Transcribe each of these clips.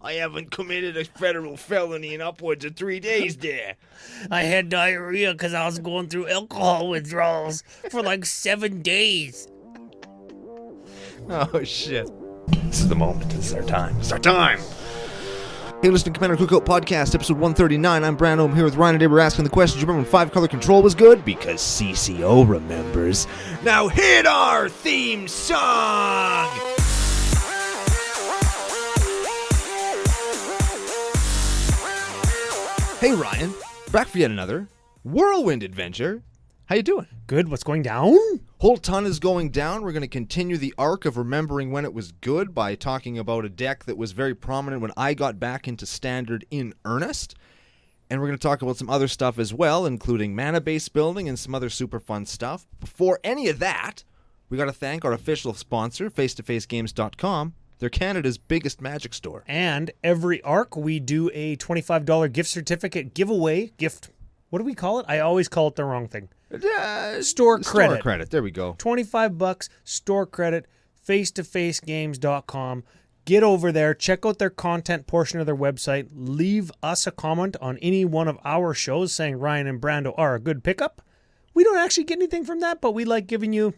I haven't committed a federal felony in upwards of 3 days there. I had diarrhea because I was going through alcohol withdrawals for like 7 days. Oh, shit. This is the moment. This is our time. This is our time. Hey, listen to Commander Cookout Podcast, episode 139. I'm Brando. I'm here with Ryan and Dave. We're asking the questions. You remember when 5-color control was good? Because CCO remembers. Now hit our theme song! Hey, Ryan. Back for yet another whirlwind adventure. How you doing? Good. What's going down? Whole ton is going down. We're going to continue the arc of remembering when it was good by talking about a deck that was very prominent when I got back into Standard in earnest. And we're going to talk about some other stuff as well, including mana base building and some other super fun stuff. Before any of that, we got to thank our official sponsor, FaceToFaceGames.com. They're Canada's biggest Magic store. And every arc, we do a $25 gift certificate giveaway. What do we call it? I always call it the wrong thing. Store credit. Store credit. There we go. $25 store credit, FaceToFaceGames.com. Get over there, check out their content portion of their website, leave us a comment on any one of our shows saying Ryan and Brando are a good pickup. We don't actually get anything from that, but we like giving you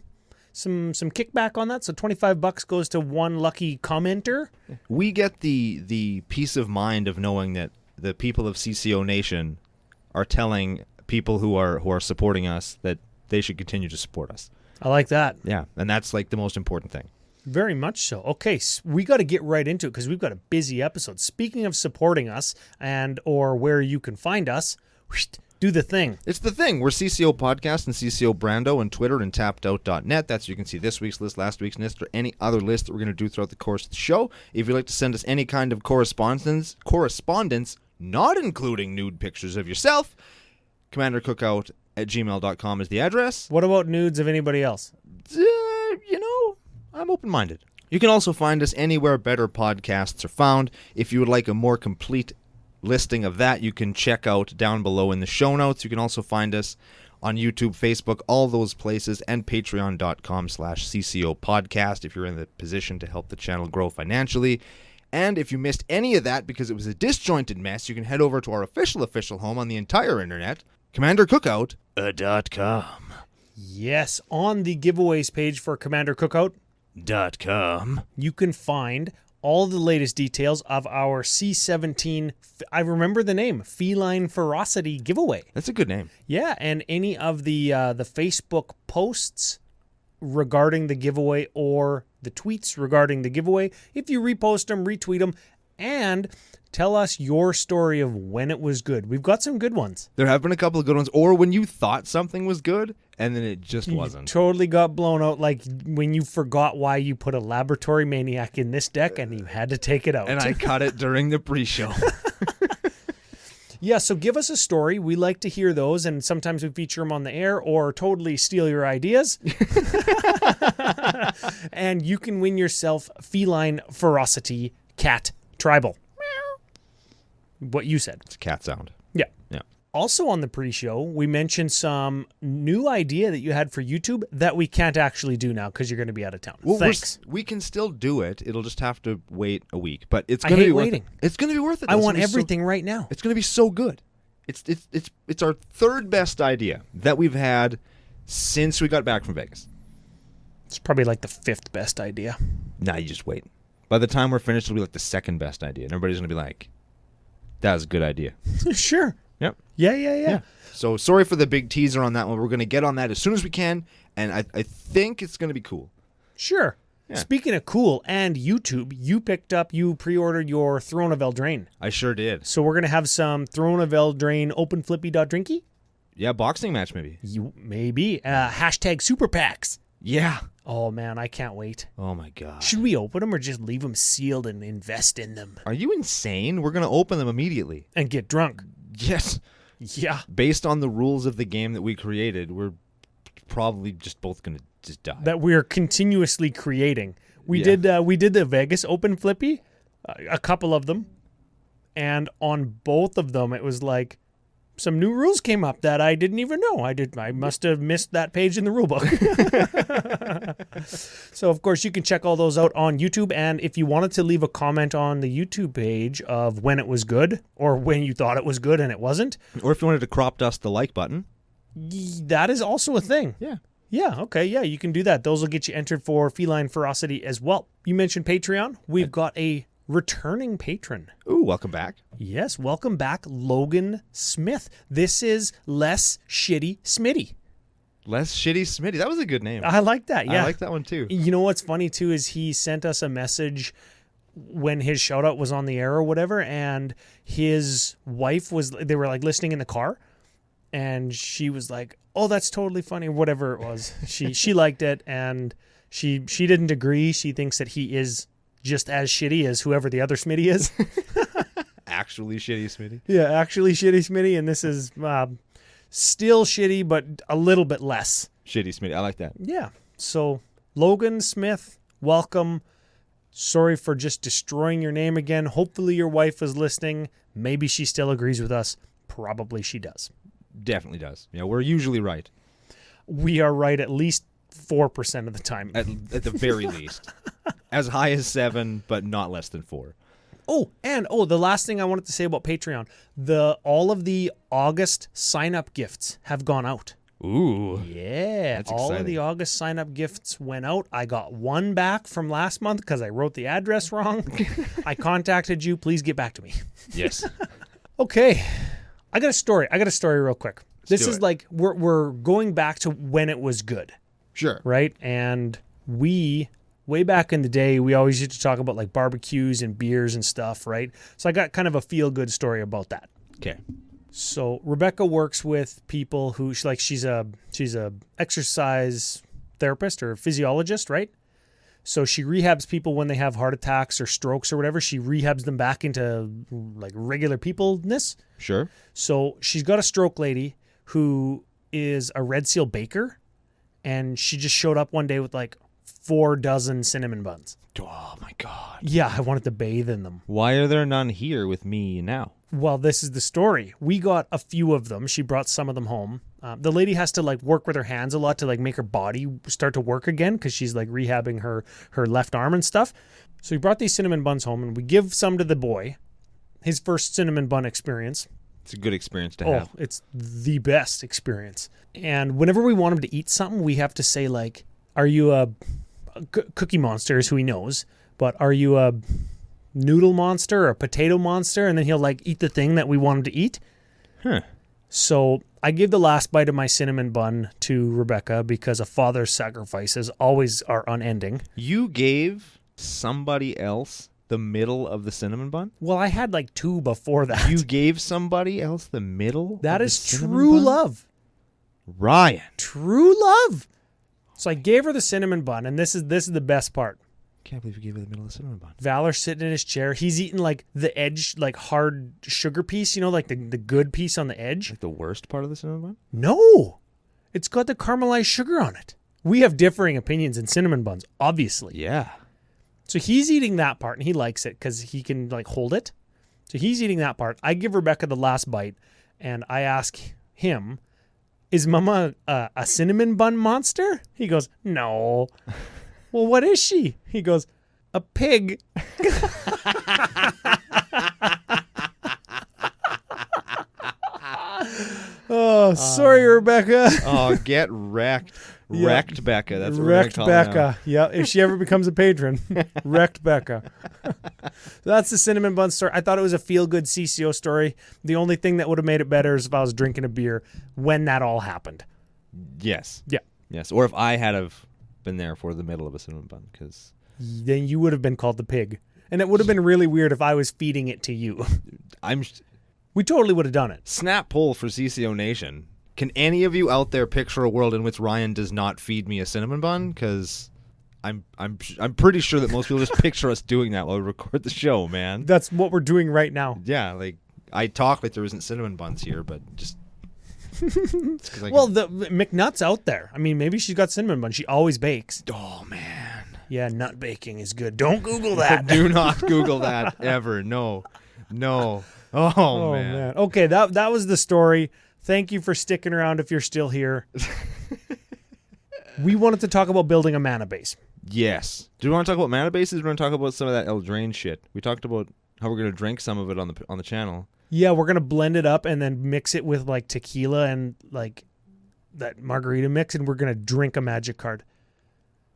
some kickback on that. So $25 goes to one lucky commenter. We get the peace of mind of knowing that the people of CCO Nation are telling people who are supporting us that they should continue to support us. I like that. Yeah, and that's like the most important thing. Very much so. Okay, so we got to get right into it because we've got a busy episode. Speaking of supporting us and or where you can find us, do the thing. It's the thing. We're CCOPodcast and CCO Brando and Twitter and tappedout.net. That's where you can see this week's list, last week's list, or any other list that we're going to do throughout the course of the show. If you'd like to send us any kind of correspondence, not including nude pictures of yourself, CommanderCookout@gmail.com is the address. What about nudes of anybody else? I'm open-minded. You can also find us anywhere better podcasts are found. If you would like a more complete listing of that, you can check out down below in the show notes. You can also find us on YouTube, Facebook, all those places, and patreon.com/CCOPodcast if you're in the position to help the channel grow financially. And if you missed any of that because it was a disjointed mess, you can head over to our official home on the entire internet, CommanderCookout.com. Yes, on the giveaways page for CommanderCookout.com, you can find all the latest details of our C17, I remember the name, Feline Ferocity giveaway. That's a good name. Yeah, and any of the Facebook posts regarding the giveaway or the tweets regarding the giveaway, if you repost them, retweet them, and tell us your story of when it was good. We've got some good ones. There have been a couple of good ones, or when you thought something was good and then it just wasn't. Totally got blown out, like when you forgot why you put a Laboratory Maniac in this deck and you had to take it out. And I cut it during the pre-show. Yeah, so give us a story. We like to hear those, and sometimes we feature them on the air or totally steal your ideas. And you can win yourself Feline Ferocity Cat Tribal. What you said. It's a cat sound. Yeah. Yeah. Also on the pre-show, we mentioned some new idea that you had for YouTube that we can't actually do now because you're going to be out of town. Well, Thanks. We can still do it. It'll just have to wait a week, but it's going to be worth waiting. it. It's going to be worth it. I want everything right now. It's going to be so good. It's our third best idea that we've had since we got back from Vegas. It's probably like the 5th best idea. Nah, you just wait. By the time we're finished, it'll be like the 2nd best idea, and everybody's going to be like, that was a good idea. Sure. Yep. Yeah. So sorry for the big teaser on that one. We're going to get on that as soon as we can, and I think it's going to be cool. Sure. Yeah. Speaking of cool and YouTube, you pre-ordered your Throne of Eldraine. I sure did. So we're going to have some Throne of Eldraine openflippy.drinky? Yeah, boxing match maybe. Maybe. Hashtag Super Packs. Yeah. Oh, man, I can't wait. Oh, my God. Should we open them or just leave them sealed and invest in them? Are you insane? We're going to open them immediately. And get drunk. Yes. Yeah. Based on the rules of the game that we created, we're probably just both going to just die. That we're continuously creating. We did the Vegas Open Flippy, a couple of them, and on both of them it was like some new rules came up that I didn't even know. I must have missed that page in the rule book. So, of course, you can check all those out on YouTube. And if you wanted to leave a comment on the YouTube page of when it was good or when you thought it was good and it wasn't. Or if you wanted to crop dust the like button. That is also a thing. Yeah. Yeah, okay, yeah, you can do that. Those will get you entered for Feline Ferocity as well. You mentioned Patreon. We've got a returning patron. Ooh, welcome back. Yes, welcome back, Logan Smith. This is Less Shitty Smitty. Less Shitty Smitty. That was a good name. I like that, yeah. I like that one too. You know what's funny too is he sent us a message when his shout out was on the air or whatever, and his wife they were like listening in the car, and she was like, oh, that's totally funny, whatever it was. She liked it, and she didn't agree. She thinks that he is just as shitty as whoever the other Smitty is. Actually shitty Smitty. Yeah, actually shitty Smitty, and this is still shitty, but a little bit less. Shitty Smitty. I like that. Yeah. So, Logan Smith, welcome. Sorry for just destroying your name again. Hopefully your wife is listening. Maybe she still agrees with us. Probably she does. Definitely does. Yeah, we're usually right. We are right at least 4% of the time. At the very least. As high as 7, but not less than 4. Oh, and the last thing I wanted to say about Patreon. All of the August sign-up gifts have gone out. Ooh. Yeah. That's all exciting. of the August sign-up gifts went out. I got one back from last month because I wrote the address wrong. I contacted you. Please get back to me. Yes. Okay. I got a story real quick. This do is it. like we're going back to when it was good, Sure. right? And way back in the day, we always used to talk about like barbecues and beers and stuff, right? So I got kind of a feel-good story about that. Okay. So Rebecca works with people who she's a exercise therapist or physiologist, right? So she rehabs people when they have heart attacks or strokes or whatever. She rehabs them back into like regular peopleness. Sure. So she's got a stroke lady who is a Red Seal baker, and she just showed up one day with like 4 dozen cinnamon buns. Oh my God. Yeah, I wanted to bathe in them. Why are there none here with me now? Well, this is the story. We got a few of them. She brought some of them home. The lady has to like work with her hands a lot to like make her body start to work again because she's like rehabbing her left arm and stuff. So we brought these cinnamon buns home, and we give some to the boy. His first cinnamon bun experience. It's a good experience to have. Oh, it's the best experience. And whenever we want him to eat something, we have to say like, are you a Cookie Monster is who he knows, but are you a noodle monster or a potato monster? And then he'll like eat the thing that we want him to eat. Huh. So I gave the last bite of my cinnamon bun to Rebecca because a father's sacrifices always are unending. You gave somebody else the middle of the cinnamon bun? Well, I had like 2 before that. You gave somebody else the middle? That of is the cinnamon true bun? love. Ryan. True love. So I gave her the cinnamon bun, and this is the best part. Can't believe you gave her the middle of the cinnamon bun. Valor's sitting in his chair. He's eating like the edge, like hard sugar piece, like the good piece on the edge. Like the worst part of the cinnamon bun? No, it's got the caramelized sugar on it. We have differing opinions in cinnamon buns, obviously. Yeah. So he's eating that part, and he likes it because he can like hold it. So he's eating that part. I give Rebecca the last bite, and I ask him, is Mama a cinnamon bun monster? He goes, no. Well, what is she? He goes, a pig. Oh, sorry, Rebecca. Oh, get wrecked. Yeah. Wrecked Becca. That's what Wrecked we're gonna call her Becca. Yeah, if she ever becomes a patron. Wrecked Becca. That's the cinnamon bun story. I thought it was a feel-good CCO story. The only thing that would have made it better is if I was drinking a beer when that all happened. now. Yes. Yeah. Yes. Or if I had have been there for the middle of a cinnamon bun, because Then you would have been called the pig. And it would have been really weird if I was feeding it to you. We totally would have done it. Snap poll for CCO Nation. Can any of you out there picture a world in which Ryan does not feed me a cinnamon bun? Because I'm pretty sure that most people just picture us doing that while we record the show, man. That's what we're doing right now. Yeah, like I talk like there isn't cinnamon buns here, but just Well, the McNut's out there. I mean, maybe she's got cinnamon bun. She always bakes. oh man, Yeah, nut baking is good. Don't Google that. do not Google that ever. No, No. Oh, man. Okay, that was the story. Thank you for sticking around if you're still here. We wanted to talk about building a mana base. Yes. Do we want to talk about mana bases? We're going to talk about some of that Eldraine shit. We talked about how we're going to drink some of it on the channel. Yeah, we're going to blend it up and then mix it with like tequila and like that margarita mix, and we're going to drink a magic card.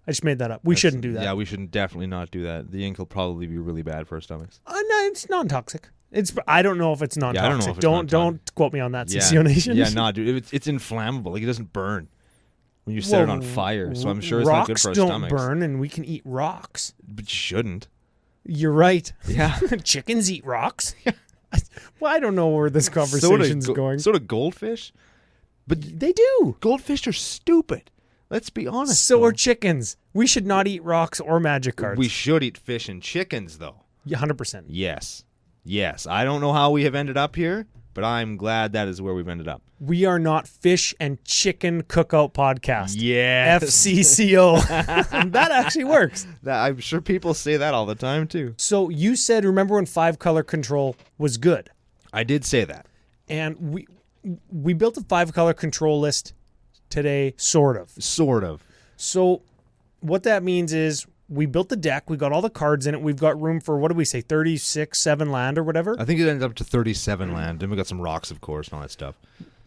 I just made that up. We shouldn't do that. Yeah, we should definitely not do that. The ink will probably be really bad for our stomachs. No, it's non-toxic. I don't know if it's non-toxic. I don't know if it's don't quote me on that, CCO Nation. Yeah, no, dude. It's inflammable. Like, it doesn't burn when you set it on fire. So I'm sure it's not good for our stomachs. Rocks don't burn, and we can eat rocks. But you shouldn't. You're right. Yeah. Chickens eat rocks. Well, I don't know where this conversation's going. So do goldfish. But they do. Goldfish are stupid. Let's be honest. So are chickens. We should not eat rocks or magic cards. We should eat fish and chickens, though. 100%. Yes. I don't know how we have ended up here, but I'm glad that is where we've ended up. We are not Fish and Chicken Cookout Podcast. Yes. FCCO. That actually works. I'm sure people say that all the time, too. So you said, remember when 5-color control was good? I did say that. And we built a 5-color control list today, sort of. So what that means is we built the deck, we got all the cards in it, we've got room for, what do we say, 7 land or whatever? I think it ended up to 37 land, and we got some rocks, of course, and all that stuff.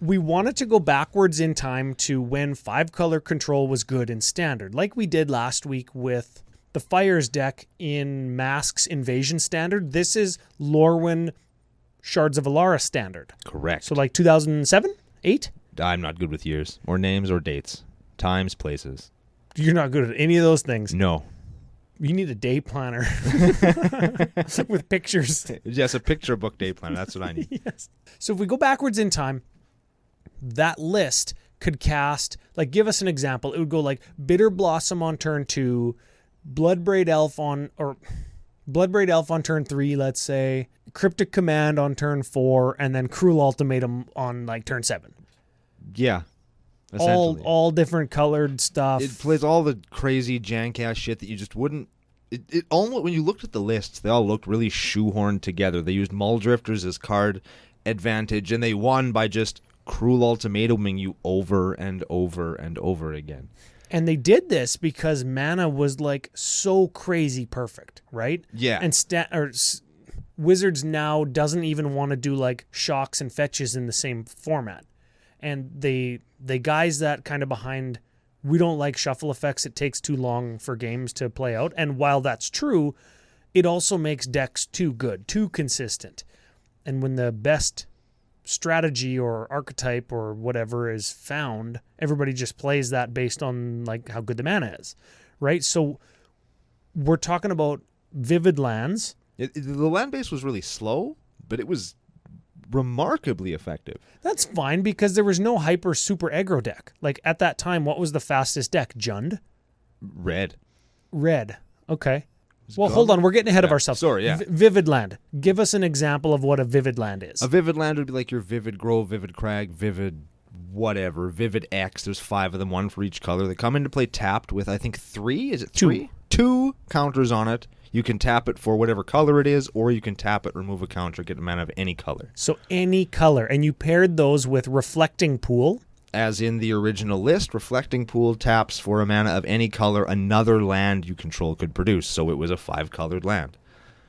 We wanted to go backwards in time to when 5-color control was good in Standard, like we did last week with the Fires deck in Masks Invasion Standard. This is Lorwyn Shards of Alara Standard. Correct. So like 2007? 8? I'm not good with years, or names, or dates. Times, places. You're not good at any of those things. No. You need a day planner with pictures. Yes, a picture book day planner. That's what I need. Yes. So if we go backwards in time, that list could cast, like, give us an example. It would go like Bitter Blossom on turn 2, Bloodbraid Elf on turn 3, let's say, Cryptic Command on turn 4, and then Cruel Ultimatum on like turn 7. Yeah. All different colored stuff. It plays all the crazy jank-ass shit that you just wouldn't... It almost, when you looked at the lists, they all looked really shoehorned together. They used Muldrifters as card advantage, and they won by just Cruel Ultimatuming you over and over and over again. And they did this because mana was like so crazy perfect, right? Yeah. And Wizards now doesn't even want to do like shocks and fetches in the same format. And the guys that kind of behind, we don't like shuffle effects. It takes too long for games to play out. And while that's true, it also makes decks too good, too consistent. And when the best strategy or archetype or whatever is found, everybody just plays that based on like how good the mana is, right? So we're talking about Vivid Lands. The land base was really slow, but it was remarkably effective. That's fine because there was no hyper super aggro deck. Like at that time, what was the fastest deck? Jund? Red. Okay. Well, hold on. We're getting ahead of ourselves. Sorry, yeah. Vivid Land. Give us an example of what a Vivid Land is. A Vivid Land would be like your Vivid Grove, Vivid Crag, Vivid whatever, Vivid X. There's 5 of them, one for each color. They come into play tapped with, I think, 3? Is it 3? 2 counters on it. You can tap it for whatever color it is, or you can tap it, remove a counter, get a mana of any color. So any color. And you paired those with Reflecting Pool. As in the original list, Reflecting Pool taps for a mana of any color another land you control could produce. So it was a 5-colored land.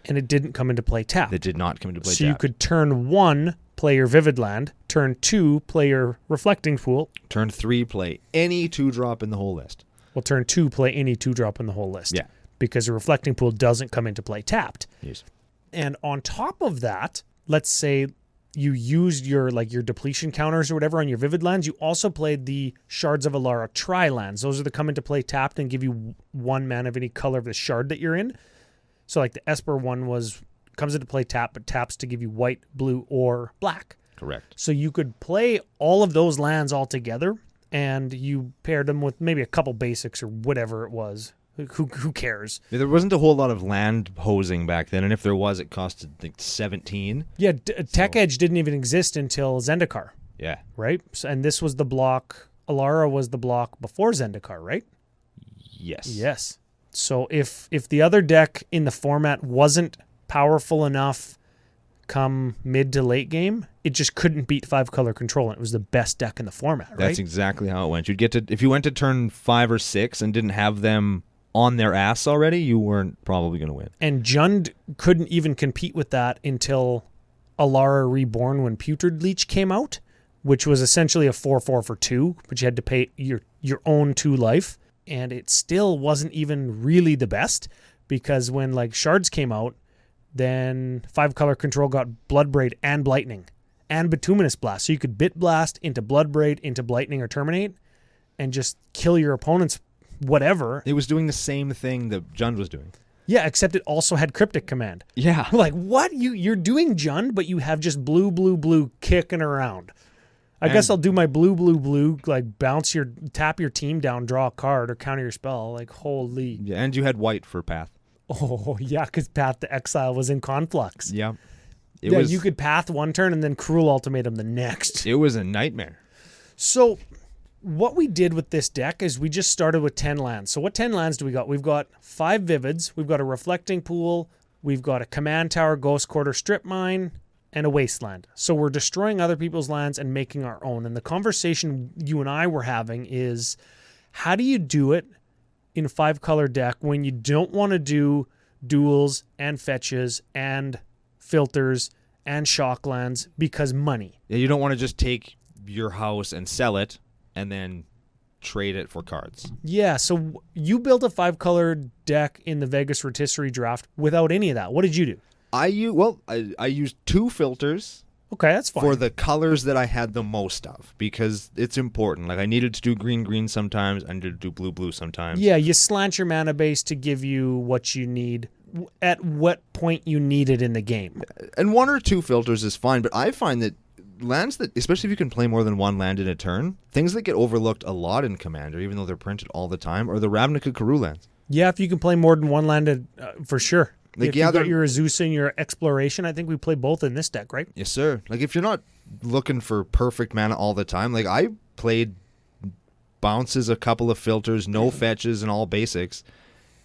And it didn't come into play tapped. It did not come into play tapped. So you could turn 1, play your Vivid Land. Turn 2, play your Reflecting Pool. Turn 3, play any 2-drop in the whole list. Well, turn 2, play any 2-drop in the whole list. Yeah. Because a Reflecting Pool doesn't come into play tapped. Yes. And on top of that, let's say you used your depletion counters or whatever on your Vivid Lands. You also played the Shards of Alara Tri-Lands. Those are the come into play tapped and give you 1 mana of any color of the shard that you're in. So like the Esper one comes into play tapped, but taps to give you white, blue, or black. Correct. So you could play all of those lands all together, and you paired them with maybe a couple basics or whatever it was. Who cares? There wasn't a whole lot of land hosing back then, and if there was, it costed like 17. Yeah, Tech Edge didn't even exist until Zendikar. Yeah. Right? And this was the block, Alara was the block before Zendikar, right? Yes. Yes. So if the other deck in the format wasn't powerful enough come mid to late game, it just couldn't beat 5-color control, and it was the best deck in the format, right? That's exactly how it went. You'd get to, if you went to turn 5 or 6 and didn't have them on their ass already, you weren't probably going to win. And Jund couldn't even compete with that until Alara Reborn when Putrid Leech came out, which was essentially a 4/4 for 2, but you had to pay your own 2 life, and it still wasn't even really the best, because when like Shards came out, then 5-color control got Bloodbraid and Blightning and Bituminous Blast, so you could Bit Blast into Bloodbraid, into Blightning or Terminate, and just kill your opponent's whatever. It was doing the same thing that Jund was doing. Yeah, except it also had Cryptic Command. Yeah. Like, what? You're doing Jund, but you have just blue kicking around. I guess I'll do my blue, like tap your team down, draw a card, or counter your spell. Like, holy. Yeah, and you had white for Path. Oh, yeah, because Path to Exile was in Conflux. Yeah. You could Path one turn and then Cruel Ultimatum the next. It was a nightmare. So what we did with this deck is we just started with 10 lands. So what 10 lands do we got? We've got 5 Vivids, we've got a Reflecting Pool, we've got a Command Tower, Ghost Quarter, Strip Mine, and a Wasteland. So we're destroying other people's lands and making our own. And the conversation you and I were having is, how do you do it in a 5-color deck when you don't want to do duels and fetches and filters and shock lands because money? Yeah, you don't want to just take your house and sell it and then trade it for cards. Yeah, so you built a 5-color deck in the Vegas Rotisserie draft without any of that. What did you do? I used 2 filters. Okay, that's fine. For the colors that I had the most of, because it's important. Like, I needed to do green sometimes, I needed to do blue sometimes. Yeah, you slant your mana base to give you what you need at what point you need it in the game. And 1 or 2 filters is fine, but I find that lands that, especially if you can play more than 1 land in a turn, things that get overlooked a lot in Commander, even though they're printed all the time, are the Ravnica Karoo lands. Yeah, if you can play more than 1 land, for sure. Like, if you got your Azusa and your Exploration, I think we play both in this deck, right? Yes, sir. Like, if you're not looking for perfect mana all the time, like, I played bounces, a couple of filters, no fetches, and all basics,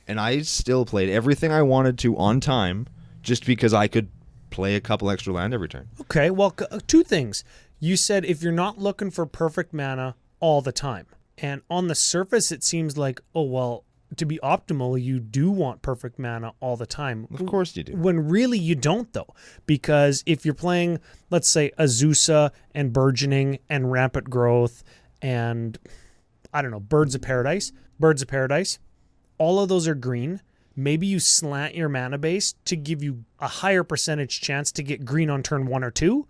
and I still played everything I wanted to on time just because I could play a couple extra land every turn. Okay, well, 2 things. You said if you're not looking for perfect mana all the time, and on the surface it seems like, oh, well, to be optimal, you do want perfect mana all the time. Of course you do. When really you don't, though. Because if you're playing, let's say, Azusa and Burgeoning and Rampant Growth and, I don't know, Birds of Paradise, all of those are green. Maybe you slant your mana base to give you a higher percentage chance to get green on turn 1 or 2.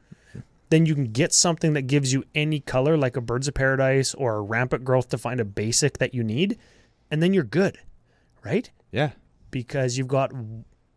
Then you can get something that gives you any color, like a Birds of Paradise or a Rampant Growth to find a basic that you need. And then you're good, right? Yeah. Because you've got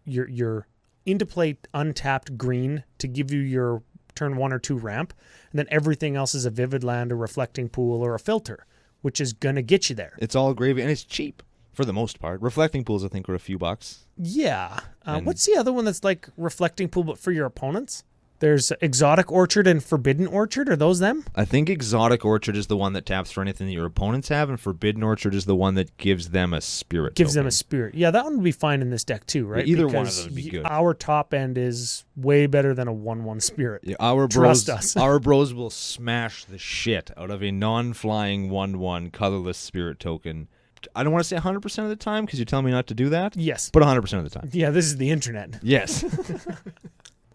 your into play untapped green to give you your turn 1 or 2 ramp, and then everything else is a Vivid Land, a Reflecting Pool, or a filter, which is going to get you there. It's all gravy, and it's cheap for the most part. Reflecting Pools, I think, are a few bucks. Yeah. What's the other one that's like Reflecting Pool but for your opponents? There's Exotic Orchard and Forbidden Orchard. Are those them? I think Exotic Orchard is the one that taps for anything that your opponents have, and Forbidden Orchard is the one that gives them a spirit. Them a spirit. Yeah, that one would be fine in this deck too, right? Yeah, either one of them would be good. Our top end is way better than a 1/1 spirit. Yeah, our Trust us. Our bros will smash the shit out of a non-flying 1/1 colorless spirit token. I don't want to say 100% of the time because you tell me not to do that. Yes. But 100% of the time. Yeah, this is the internet. Yes.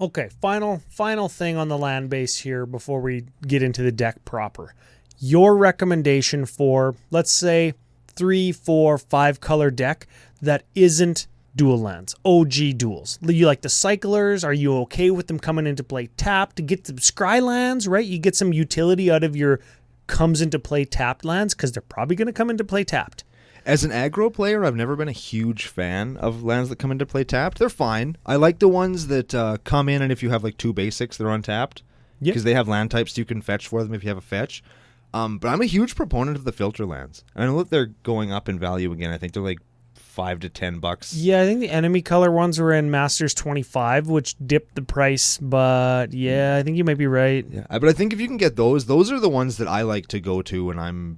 Okay, final thing on the land base here before we get into the deck proper. Your recommendation for, let's say, 3, 4, 5-color deck that isn't dual lands, OG duals. You like the cyclers? Are you okay with them coming into play tapped to get some scry lands, right? You get some utility out of your comes into play tapped lands because they're probably going to come into play tapped. As an aggro player, I've never been a huge fan of lands that come into play tapped. They're fine. I like the ones that come in, and if you have like 2 basics, they're untapped. Because they have land types you can fetch for them if you have a fetch. But I'm a huge proponent of the filter lands. I know that they're going up in value again. I think they're like $5 to $10. Yeah, I think the enemy color ones were in Masters 25, which dipped the price. But yeah, I think you might be right. Yeah, but I think if you can get those are the ones that I like to go to when I'm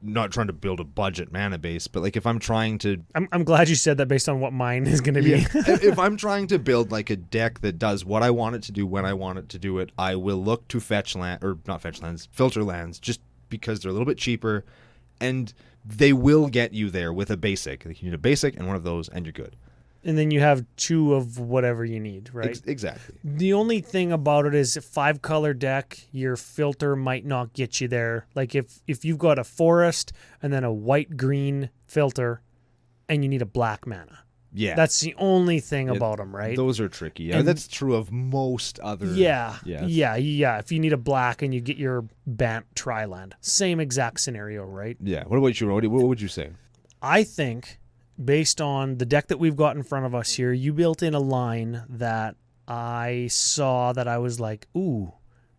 not trying to build a budget mana base, but like if I'm trying to... I'm glad you said that based on what mine is going to be. Yeah. If I'm trying to build like a deck that does what I want it to do when I want it to do it, I will look to filter lands, just because they're a little bit cheaper, and they will get you there with a basic. Like you need a basic and one of those, and you're good. And then you have 2 of whatever you need, right? Exactly. The only thing about it is a 5-color deck, your filter might not get you there. Like if you've got a forest and then a white-green filter and you need a black mana. Yeah. That's the only thing about them, right? Those are tricky. Yeah, and that's true of most other... Yeah. If you need a black and you get your Bant Triland. Same exact scenario, right? Yeah. What about you, Rody? What would you say? I think... based on the deck that we've got in front of us here, you built in a line that I saw that I was like, ooh,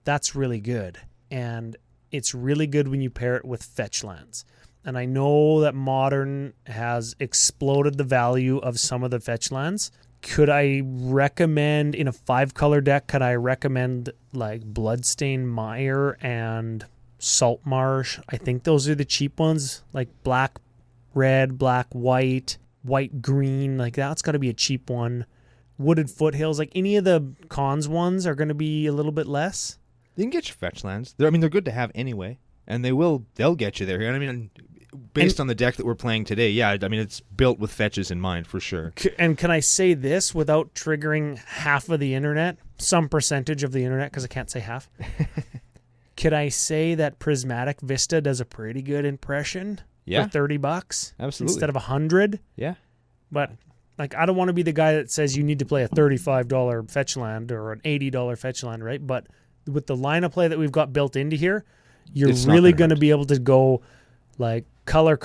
that's really good. And it's really good when you pair it with fetch lands. And I know that Modern has exploded the value of some of the fetch lands. Could I recommend, in a 5-color deck, could I recommend like Bloodstained Mire and Saltmarsh? I think those are the cheap ones, like black, red, black, white, green, like that's got to be a cheap one. Wooded Foothills, like any of the cons ones are going to be a little bit less. You can get your fetch lands. They're good to have anyway, and they'll get you there. I mean, based on the deck that we're playing today, yeah, I mean it's built with fetches in mind for sure. And can I say this without triggering half of the internet, some percentage of the internet, because I can't say half? Could I say that Prismatic Vista does a pretty good impression? Yeah. For $30 absolutely instead of $100. Yeah. But like I don't want to be the guy that says you need to play a $35 fetch land or an $80 fetch land, right? But with the line of play that we've got built into here, you're really going to be able to go like color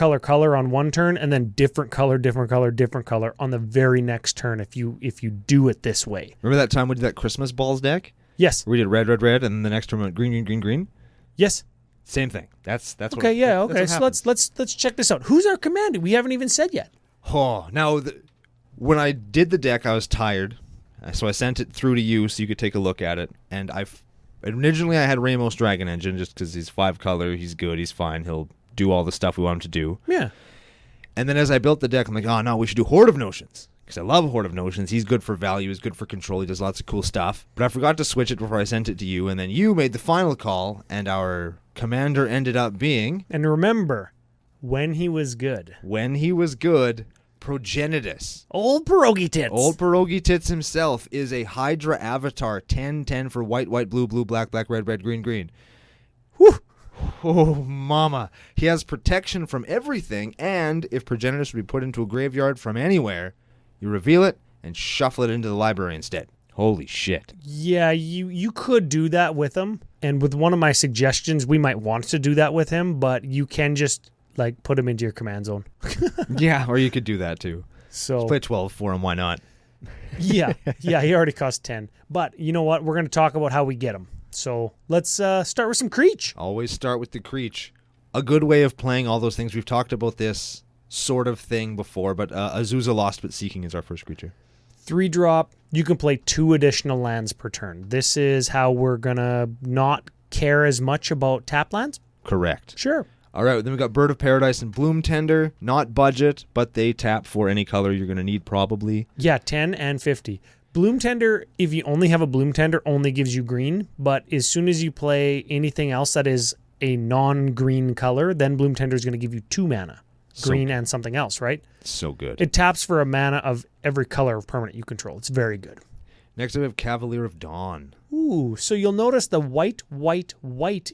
on one turn and then different color on the very next turn if you do it this way. Remember that time we did that Christmas balls deck? Yes. We did red, and then the next turn we went green. Yes. Same thing. That's okay. What, Yeah. that's Okay. So let's check this out. Who's our commander? We haven't even said yet. Oh, now when I did the deck, I was tired, so I sent it through to you so you could take a look at it. And originally I had Ramos Dragon Engine just because he's 5-color, he's good, he's fine, he'll do all the stuff we want him to do. Yeah. And then as I built the deck, I'm like, oh no, we should do Horde of Notions. Because I love Horde of Notions. He's good for value. He's good for control. He does lots of cool stuff. But I forgot to switch it before I sent it to you. And then you made the final call. And our commander ended up being... And remember, when he was good. Progenitus. Old Pierogi Tits. Old Pierogi Tits himself is a Hydra avatar. 10/10 for white, blue, black, red, green. Whew. Oh, mama. He has protection from everything. And if Progenitus would be put into a graveyard from anywhere... You reveal it and shuffle it into the library instead. Holy shit. Yeah, you could do that with him. And with one of my suggestions, we might want to do that with him, but you can just like put him into your command zone. Yeah, or you could do that too. So just play 12 for him, why not? Yeah, he already cost 10. But you know what? We're going to talk about how we get him. So let's start with some Creech. Always start with the Creech. A good way of playing all those things. We've talked about this sort of thing before, but Azusa Lost But Seeking is our first creature. 3-drop, you can play 2 additional lands per turn. This is how we're going to not care as much about tap lands? Correct. Sure. All right, then we've got Bird of Paradise and Bloom Tender. Not budget, but they tap for any color you're going to need probably. Yeah, 10 and 50. Bloom Tender, if you only have a Bloom Tender, only gives you green, but as soon as you play anything else that is a non-green color, then Bloom Tender is going to give you 2 mana. Green and something else, right? So good. It taps for a mana of every color of permanent you control. It's very good. Next we have Cavalier of Dawn. Ooh, so you'll notice the white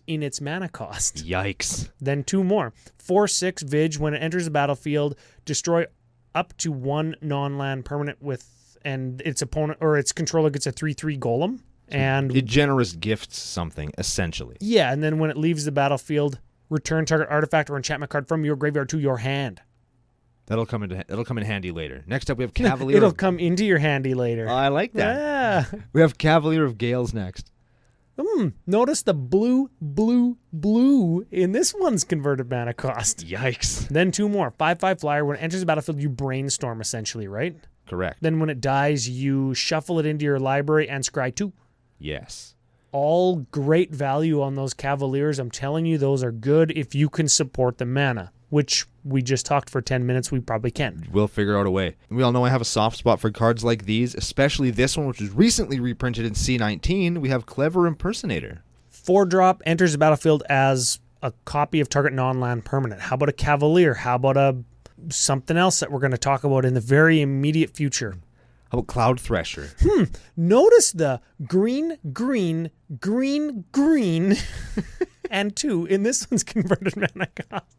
in its mana cost. Yikes. Then 2 more. 4/6 Vig, when it enters the battlefield, destroy up to 1 non-land permanent and its opponent or its controller gets a 3/3 golem. And it generous gifts something, essentially. Yeah, and then when it leaves the battlefield, return target artifact or enchantment card from your graveyard to your hand. That'll come in handy later. Next up, we have Cavalier. It'll come into your handy later. I like that. Yeah. We have Cavalier of Gales next. Notice the blue in this one's converted mana cost. Yikes. Then 2 more. 5/5 flyer. When it enters the battlefield, you brainstorm essentially, right? Correct. Then when it dies, you shuffle it into your library and scry 2. Yes. All great value on those Cavaliers. I'm telling you, those are good if you can support the mana, which we just talked for 10 minutes. We probably can. We'll figure out a way. We all know I have a soft spot for cards like these, especially this one, which was recently reprinted in C19. We have Clever Impersonator. 4-drop, enters the battlefield as a copy of target non-land permanent. How about a Cavalier? How about something else that we're going to talk about in the very immediate future? How about Cloud Thresher? Notice the green, green, green, green, and 2 in this one's converted mana cost.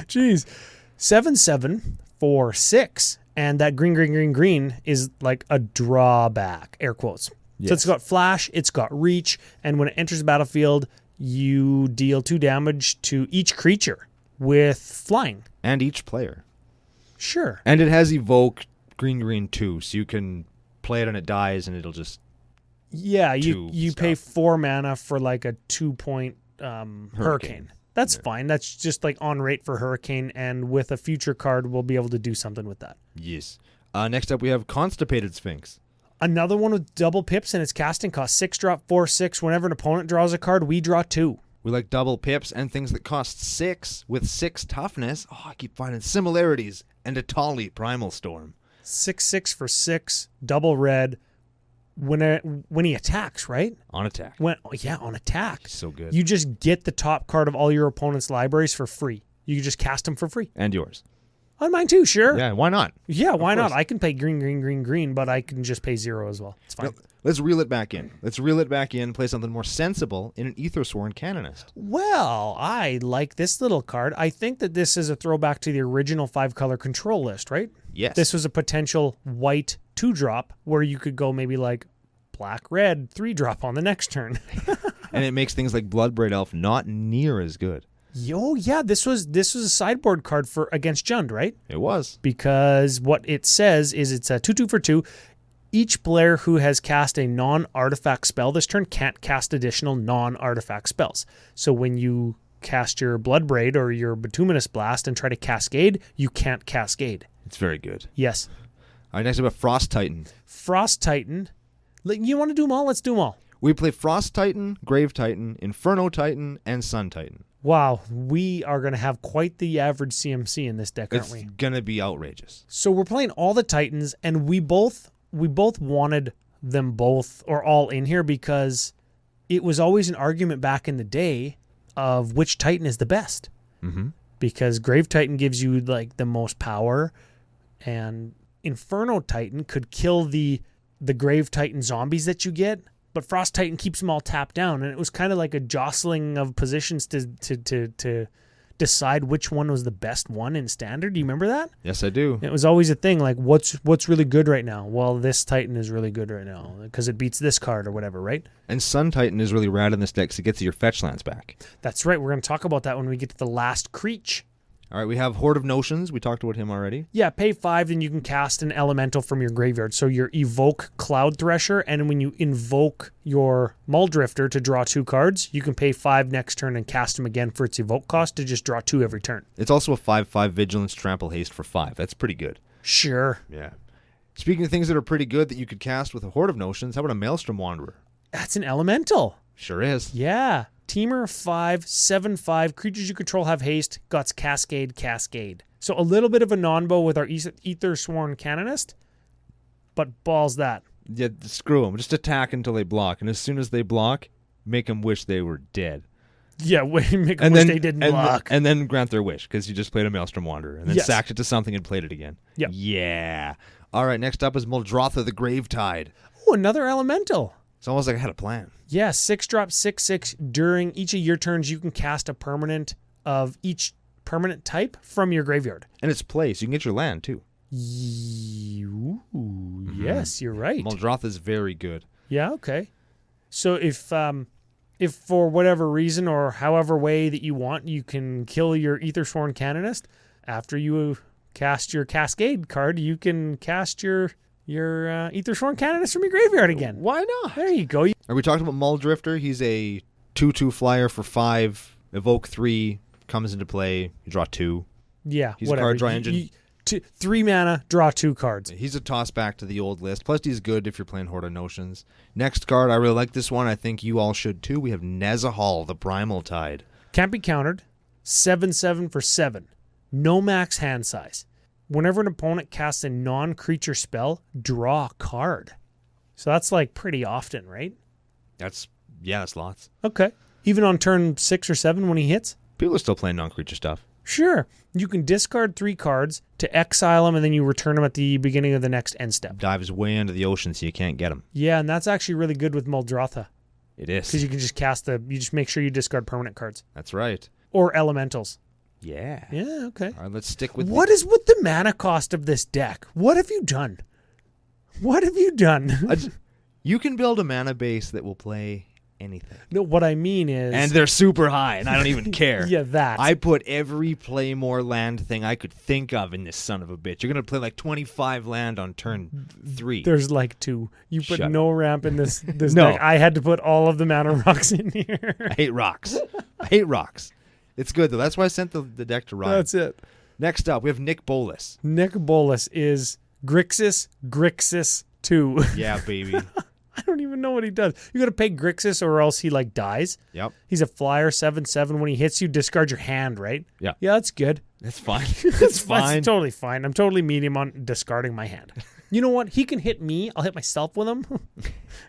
Jeez. 7/7 for 6, and that green, green, green, green is like a drawback, air quotes. Yes. So it's got flash, it's got reach, and when it enters the battlefield, you deal 2 damage to each creature with flying. And each player. Sure. And it has Evoke green, green 2, so you can play it and it dies and it'll just... Yeah, you pay 4 mana for like a 2-point Hurricane. That's fine. That's just like on rate for Hurricane, and with a future card, we'll be able to do something with that. Yes. Next up, we have Constipated Sphinx. Another one with double pips, and its casting cost 6-drop, 4/6. Whenever an opponent draws a card, we draw 2. We like double pips and things that cost 6 with 6 toughness. Oh, I keep finding similarities. And a Tali Primal Storm. 6/6 for 6, double red. When he attacks, right? On attack. On attack. So good. You just get the top card of all your opponent's libraries for free. You just cast them for free. And yours. On mine too, sure. Yeah, why not? Yeah, why not? I can pay green, green, green, green, but I can just pay 0 as well. It's fine. Now, let's reel it back in. Play something more sensible in an Aethersworn Canonist. Well, I like this little card. I think that this is a throwback to the original 5-color control list, right? Yes. This was a potential white 2-drop where you could go maybe like black, red, 3-drop on the next turn. And it makes things like Bloodbraid Elf not near as good. Yo, yeah, this was a sideboard card for against Jund, right? It was. Because what it says is it's a 2/2 for 2. Each player who has cast a non-artifact spell this turn can't cast additional non-artifact spells. So when you cast your Bloodbraid or your Bituminous Blast and try to cascade, you can't cascade. It's very good. Yes. All right, next we have Frost Titan. Frost Titan. You want to do them all? Let's do them all. We play Frost Titan, Grave Titan, Inferno Titan, and Sun Titan. Wow, we are going to have quite the average CMC in this deck, aren't we? It's going to be outrageous. So we're playing all the Titans, and we both wanted them both or all in here because it was always an argument back in the day of which Titan is the best. Mm-hmm. Because Grave Titan gives you like the most power, and Inferno Titan could kill the Grave Titan zombies that you get, but Frost Titan keeps them all tapped down, and it was kind of like a jostling of positions to decide which one was the best one in Standard. Do you remember that? Yes, I do. It was always a thing, like what's really good right now? Well, this Titan is really good right now because it beats this card or whatever, right? And Sun Titan is really rad in this deck because it gets your fetch lands back. That's right. We're going to talk about that when we get to the last Creature. All right, we have Horde of Notions. We talked about him already. Yeah, pay 5, and you can cast an elemental from your graveyard. So your Evoke Cloud Thresher, and when you invoke your Muldrifter to draw 2 cards, you can pay 5 next turn and cast them again for its Evoke cost to just draw 2 every turn. It's also a 5/5 Vigilance Trample Haste for 5. That's pretty good. Sure. Yeah. Speaking of things that are pretty good that you could cast with a Horde of Notions, how about a Maelstrom Wanderer? That's an elemental. Sure is. Yeah. Teamer 5, 7/5. Creatures you control have haste. Guts Cascade. So a little bit of a non-bow with our Aethersworn Canonist, but balls that. Yeah, screw them. Just attack until they block, and as soon as they block, make them wish they were dead. Yeah, make them wish they didn't block. And then grant their wish, because you just played a Maelstrom Wanderer, and then Yes. sacked it to something and played it again. Yep. Yeah. All right, next up is Muldrotha the Gravetide. Oh, another elemental. It's almost like I had a plan. Yeah, 6-drop, 6/6. During each of your turns, you can cast a permanent of each permanent type from your graveyard. And it's play, so you can get your land, too. Yes, you're right. Muldrotha is very good. Yeah, okay. So if for whatever reason or however way that you want, you can kill your Aethersworn Canonist, after you cast your Cascade card, you can cast your Aethersworn Canonist from your graveyard again. Why not? There you go. Are we talking about Muldrifter? He's a 2/2 flyer for 5. Evoke 3. Comes into play. You draw 2. Yeah, He's whatever. a card draw engine. 3 mana, draw 2 cards. He's a toss back to the old list. Plus, he's good if you're playing Horde of Notions. Next card, I really like this one. I think you all should too. We have Nezahal, the Primal Tide. Can't be countered. 7/7 for 7. No max hand size. Whenever an opponent casts a non-creature spell, draw a card. So that's like pretty often, right? That's lots. Okay. Even on turn 6 or 7 when he hits? People are still playing non-creature stuff. Sure. You can discard 3 cards to exile them, and then you return them at the beginning of the next end step. Dives way into the ocean so you can't get him. Yeah, and that's actually really good with Muldrotha. It is. Because you can just you just make sure you discard permanent cards. That's right. Or elementals. Yeah. Yeah, okay. All right, let's stick with What is with the mana cost of this deck? What have you done? What have you done? You can build a mana base that will play anything. No, what I mean is... And they're super high, and I don't even care. Yeah, that. I put every play more land thing I could think of in this son of a bitch. You're going to play like 25 land on turn 3. There's like 2. You put Shut no ramp in this No. deck. I had to put all of the mana rocks in here. I hate rocks. It's good, though. That's why I sent the deck to Ryan. That's it. Next up, we have Nick Bolas. Nick Bolas is Grixis 2. Yeah, baby. I don't even know what he does. You got to pay Grixis or else he like dies. Yep. He's a flyer 7/7. When he hits you, discard your hand, right? Yeah. Yeah, that's good. That's fine. That's fine. That's totally fine. I'm totally medium on discarding my hand. You know what? He can hit me. I'll hit myself with him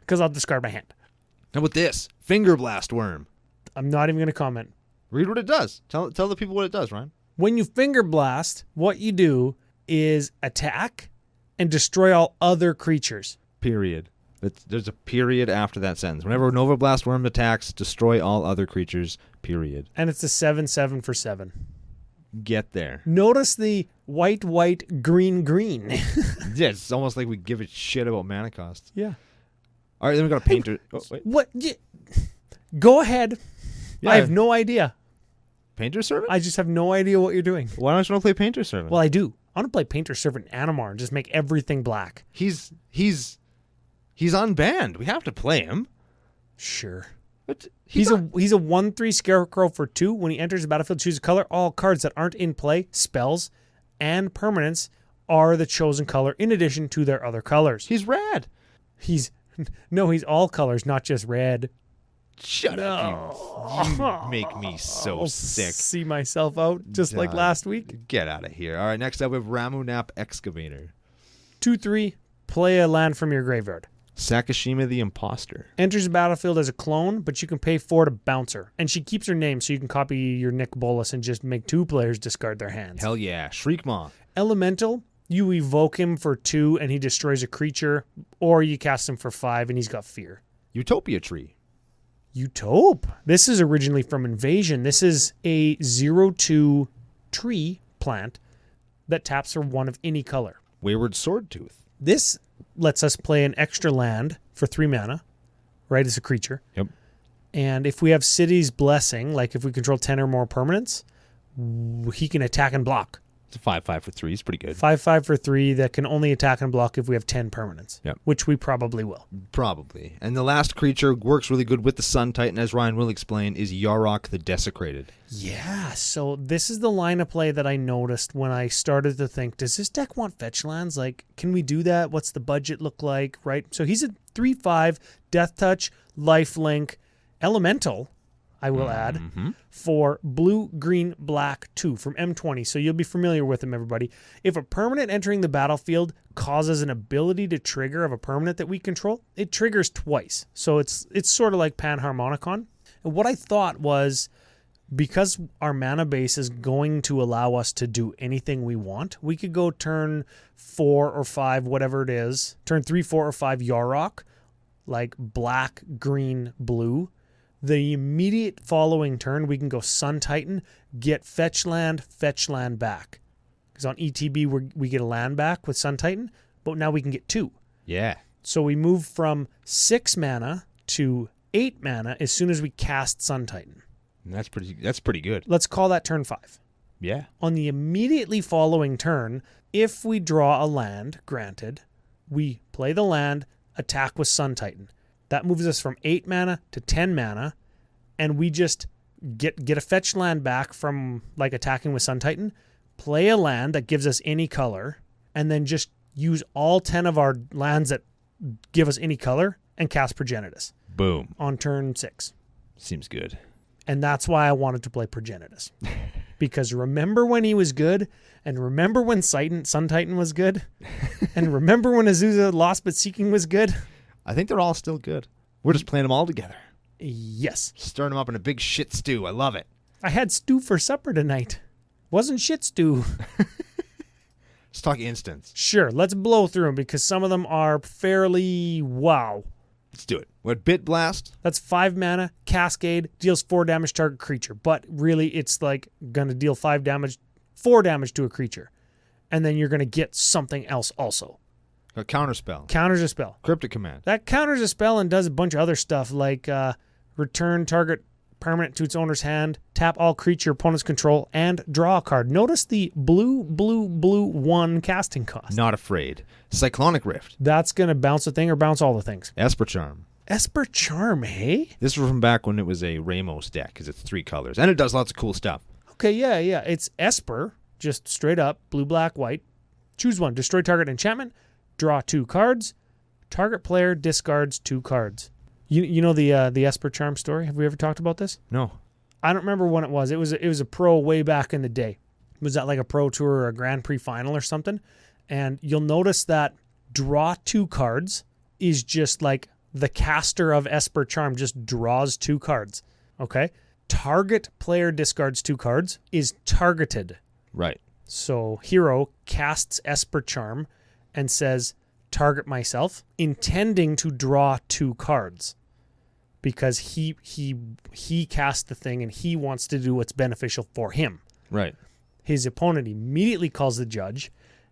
because I'll discard my hand. How about this? Finger Blast Worm. I'm not even going to comment. Read what it does. Tell the people what it does, Ryan. When you finger blast, what you do is attack and destroy all other creatures. Period. There's a period after that sentence. Whenever Nova Blast Worm attacks, destroy all other creatures, period. And it's a 7/7 for 7. Get there. Notice the white, green. Yeah, it's almost like we give a shit about mana cost. Yeah. All right, then we got a painter. Oh, wait. What? Go ahead. Yeah. I have no idea. Painter Servant? I just have no idea what you're doing. Why don't you want to play Painter Servant? Well, I do. I want to play Painter Servant Animar and just make everything black. He's unbanned. We have to play him. Sure. But He's a 1/3 Scarecrow for 2. When he enters the battlefield, choose a color. All cards that aren't in play, spells, and permanents are the chosen color in addition to their other colors. He's rad. He's all colors, not just red. Shut up. You make me so I'll sick. See myself out just like last week. Get out of here. All right, next up we have Ramunap Excavator. 2/3, play a land from your graveyard. Sakashima the Imposter. Enters the battlefield as a clone, but you can pay 4 to bounce her. And she keeps her name, so you can copy your Nick Bolas and just make 2 players discard their hands. Hell yeah. Shriekmaw. Elemental, you evoke him for 2 and he destroys a creature, or you cast him for 5 and he's got fear. Utopia Tree. Utope. This is originally from Invasion. This is a 0/2 tree plant that taps for 1 of any color. Wayward Swordtooth. This lets us play an extra land for 3 mana, right, as a creature. Yep. And if we have City's Blessing, like if we control 10 or more permanents, he can attack and block. It's a 5/5 for 3. It's pretty good. 5/5 for 3 that can only attack and block if we have 10 permanents. Yep. Which we probably will. Probably. And the last creature works really good with the Sun Titan, as Ryan will explain, is Yarok the Desecrated. Yeah, so this is the line of play that I noticed when I started to think, does this deck want fetch lands? Like, can we do that? What's the budget look like? Right? So he's a 3/5, Death Touch, Lifelink, Elemental, I will add, for blue, green, black 2 from M20. So you'll be familiar with him, everybody. If a permanent entering the battlefield causes an ability to trigger of a permanent that we control, it triggers twice. So it's sort of like Panharmonicon. And what I thought was, because our mana base is going to allow us to do anything we want, we could go turn 4 or 5, whatever it is, turn 3, 4, or 5 Yarok, like black, green, blue. The immediate following turn, we can go Sun Titan, get fetch land back. Because on ETB, we get a land back with Sun Titan, but now we can get 2. Yeah. So we move from 6 mana to 8 mana as soon as we cast Sun Titan. And that's pretty good. Let's call that turn 5. Yeah. On the immediately following turn, if we draw a land, granted, we play the land, attack with Sun Titan. That moves us from 8 mana to 10 mana, and we just get a fetch land back from like attacking with Sun Titan, play a land that gives us any color, and then just use all 10 of our lands that give us any color and cast Progenitus. Boom. On turn 6. Seems good. And that's why I wanted to play Progenitus. Because remember when he was good, and remember when Sun Titan was good, and remember when Azusa Lost But Seeking was good? I think they're all still good. We're just playing them all together. Yes. Stirring them up in a big shit stew. I love it. I had stew for supper tonight. Wasn't shit stew. Let's talk instants. Sure, let's blow through them because some of them are fairly wow. Let's do it. What, Bit Blast? That's 5 mana, Cascade, deals 4 damage to target creature. But really, it's like going to deal 4 damage to a creature. And then you're going to get something else also. A counterspell. Counters a spell. Cryptic Command. That counters a spell and does a bunch of other stuff like return target permanent to its owner's hand, tap all creature opponents control, and draw a card. Notice the blue 1 casting cost. Not afraid. Cyclonic Rift. That's going to bounce a thing or bounce all the things. Esper Charm. Esper Charm, hey? This was from back when it was a Ramos deck because it's 3 colors. And it does lots of cool stuff. Okay, yeah. It's Esper, just straight up, blue, black, white. Choose one. Destroy target enchantment. Draw 2 cards. Target player discards 2 cards. You know the Esper Charm story? Have we ever talked about this? No. I don't remember when it was. It was a pro way back in the day. Was that like a pro tour or a Grand Prix final or something? And you'll notice that draw 2 cards is just like the caster of Esper Charm just draws 2 cards. Okay? Target player discards 2 cards is targeted. Right. So hero casts Esper Charm and says, target myself, intending to draw 2 cards because he cast the thing and he wants to do what's beneficial for him. Right. His opponent immediately calls the judge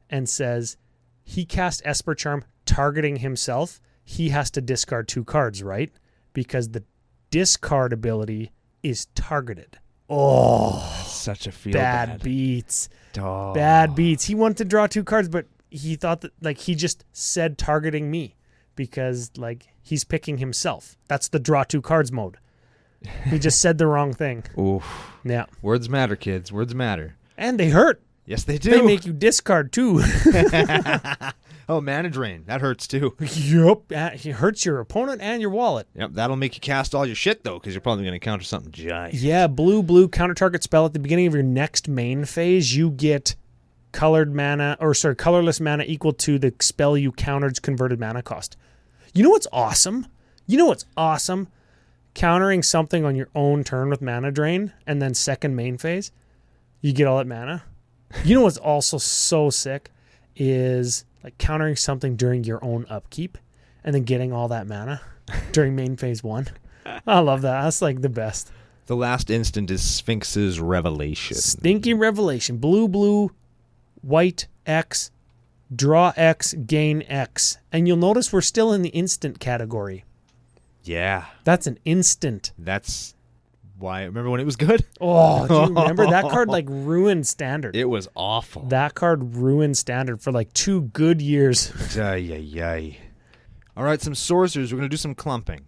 and says he cast Esper Charm targeting himself. He has to discard 2 cards, right? Because the discard ability is targeted. Oh, such a feel bad beats. Oh. Bad beats. He wanted to draw 2 cards, but he thought that like he just said targeting me because like he's picking himself. That's the draw 2 cards mode. He just said the wrong thing. Oof. Yeah. Words matter, kids. Words matter. And they hurt. Yes, they do. They make you discard too. Oh, mana drain. That hurts too. Yup. It hurts your opponent and your wallet. Yep. That'll make you cast all your shit though, because you're probably going to counter something giant. Yeah. Blue counter target spell at the beginning of your next main phase. You get colorless mana equal to the spell you countered's converted mana cost. You know what's awesome? Countering something on your own turn with mana drain and then second main phase, you get all that mana. You know what's also so sick is like countering something during your own upkeep and then getting all that mana during main phase 1. I love that. That's like the best. The last instant is Sphinx's Revelation. Stinky Revelation. Blue, white, X, draw X, gain X. And you'll notice we're still in the instant category. Yeah. That's an instant. That's why. Remember when it was good? Oh, do you remember? That card like ruined Standard. It was awful. That card ruined Standard for like 2 good years. Ay. All right, some sorcerers. We're going to do some clumping.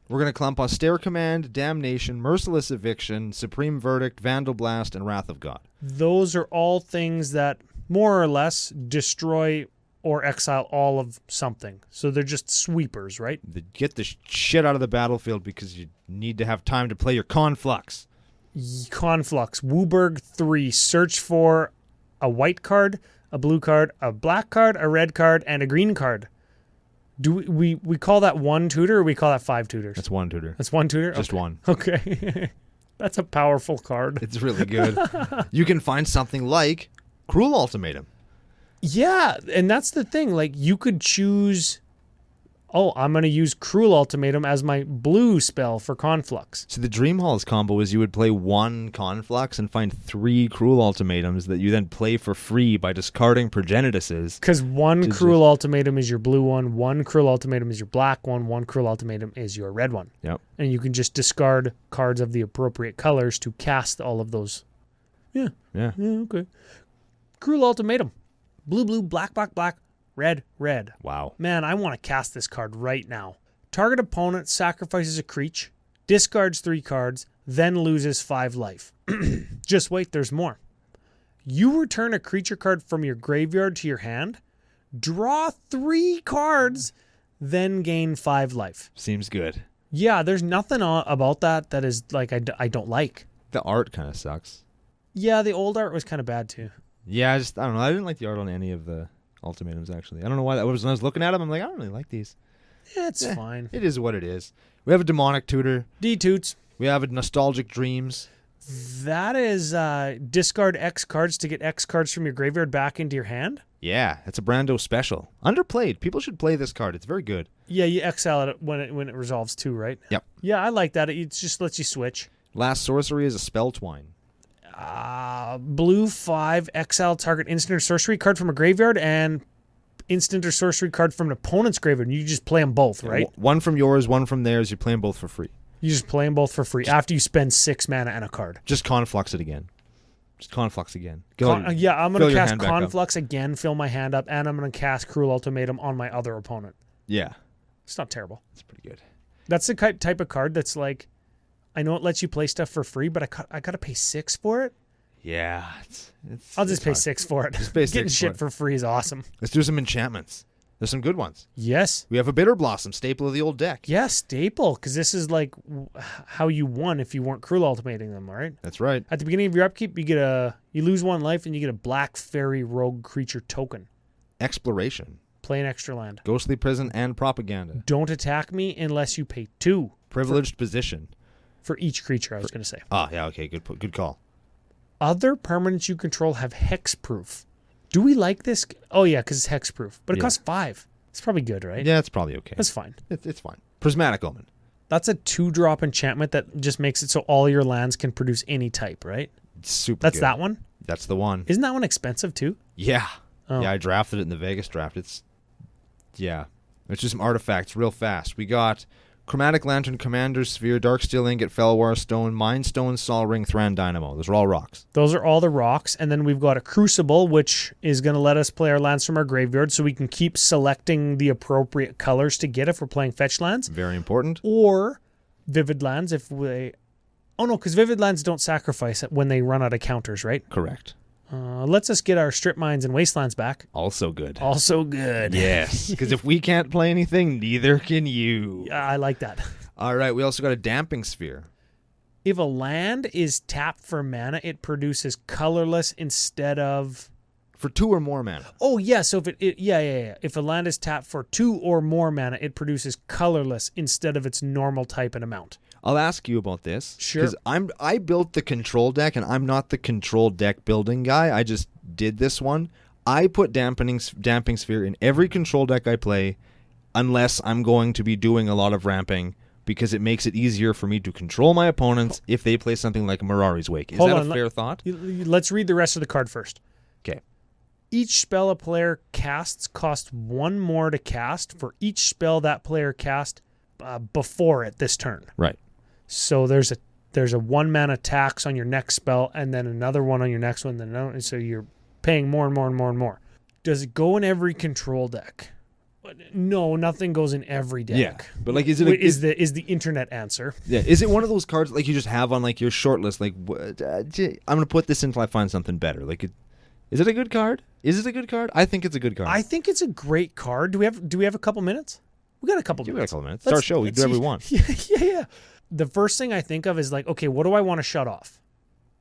We're going to clump Austere Command, Damnation, Merciless Eviction, Supreme Verdict, Vandal Blast, and Wrath of God. Those are all things that more or less destroy or exile all of something. So they're just sweepers, right? Get the shit out of the battlefield because you need to have time to play your Conflux. Conflux. Wooburg 3. Search for a white card, a blue card, a black card, a red card, and a green card. Do we call that 1 tutor or we call that 5 tutors? That's 1 tutor. That's 1 tutor? Just okay. 1. Okay. That's a powerful card. It's really good. You can find something like Cruel Ultimatum. Yeah, and that's the thing. Like, you could choose, I'm going to use Cruel Ultimatum as my blue spell for Conflux. So the Dream Halls combo is you would play 1 Conflux and find 3 Cruel Ultimatums that you then play for free by discarding Progenituses. Because 1 Cruel Ultimatum is your blue one, 1 Cruel Ultimatum is your black one, 1 Cruel Ultimatum is your red one. Yep. And you can just discard cards of the appropriate colors to cast all of those. Yeah, okay. Cruel Ultimatum. Blue, black, red. Wow. Man, I want to cast this card right now. Target opponent sacrifices a creature, discards 3 cards, then loses 5 life. Just wait, there's more. You return a creature card from your graveyard to your hand, draw 3 cards, then gain 5 life. Seems good. Yeah, there's nothing about that is like I don't like. The art kind of sucks. Yeah, the old art was kind of bad too. Yeah, I don't know. I didn't like the art on any of the ultimatums, actually. I don't know why that was. When I was looking at them, I'm like, I don't really like these. Yeah, it's fine. It is what it is. We have a demonic tutor. D-toots. We have a nostalgic dreams. That is discard X cards to get X cards from your graveyard back into your hand. Yeah, it's a Brando special. Underplayed. People should play this card. It's very good. Yeah, you exile it when it resolves too, right? Yep. Yeah, I like that. It just lets you switch. Last sorcery is a spell twine. Blue 5, exile target instant or sorcery card from a graveyard and instant or sorcery card from an opponent's graveyard. You just play them both, right? One from yours, one from theirs. You play them both for free. You just play them both for free after you spend 6 mana and a card. Just Conflux it again. Just Conflux again. I'm going to cast Conflux again, fill my hand up, and I'm going to cast Cruel Ultimatum on my other opponent. Yeah. It's not terrible. It's pretty good. That's the type of card that's like, I know it lets you play stuff for free, but I got to pay 6 for it. Yeah. I'll just pay 6 for it. Just pay 6 Getting for shit it. for free is awesome. Let's do some enchantments. There's some good ones. Yes. We have a Bitter Blossom, staple of the old deck. Yeah, staple, because this is like how you won if you weren't Cruel Ultimating them, all right? That's right. At the beginning of your upkeep, you lose 1 life and you get a black fairy rogue creature token. Exploration. Play an extra land. Ghostly Prison and Propaganda. Don't attack me unless you pay 2. Privileged Position. For each creature, I was going to say. Ah, yeah, okay, good call. Other permanents you control have hexproof. Do we like this? Oh, yeah, because it's hexproof. But it costs 5. It's probably good, right? Yeah, it's probably okay. That's fine. It's fine. Prismatic Omen. That's a 2-drop enchantment that just makes it so all your lands can produce any type, right? It's super That's good. that one? That's the one. Isn't that one expensive too? Yeah. Oh. Yeah, I drafted it in the Vegas draft. It's just some artifacts real fast. We got Chromatic Lantern, Commander Sphere, Darksteel Ingot, Fellwar Stone, Mind Stone, Sol Ring, Thran Dynamo. Those are all rocks. Those are all the rocks. And then we've got a Crucible, which is going to let us play our lands from our graveyard so we can keep selecting the appropriate colors to get if we're playing fetch lands. Very important. Or Vivid Lands if we... Oh, no, because Vivid Lands don't sacrifice it when they run out of counters, right? Correct. Lets us get our Strip Mines and Wastelands back. Also good. Also good. Yes, because if we can't play anything, neither can you. Yeah, I like that. All right, we also got a Damping Sphere. If a land is tapped for mana, it produces colorless instead of... For 2 or more mana. Oh, yeah, so if if a land is tapped for 2 or more mana, it produces colorless instead of its normal type and amount. I'll ask you about this. Sure. Because I built the control deck, and I'm not the control deck building guy. I just did this one. I put Damping Sphere in every control deck I play, unless I'm going to be doing a lot of ramping, because it makes it easier for me to control my opponents if they play something like Mirari's Wake. Is that a fair thought? Let's read the rest of the card first. Okay. Each spell a player casts costs 1 more to cast for each spell that player cast before it this turn. Right. So there's a 1 mana tax on your next spell, and then another one on your next one. Then another, so you're paying more and more and more and more. Does it go in every control deck? No, nothing goes in every deck. Yeah, but like, is it is the internet answer? Yeah, is it one of those cards like you just have on like your short list? Like, I'm gonna put this until I find something better. Like, is it a good card? Is it a good card? I think it's a good card. I think it's a great card. Do we have a couple minutes? We got a couple minutes. We got a couple minutes. It's our show. We can do whatever we want. Yeah. The first thing I think of is like, okay, what do I want to shut off?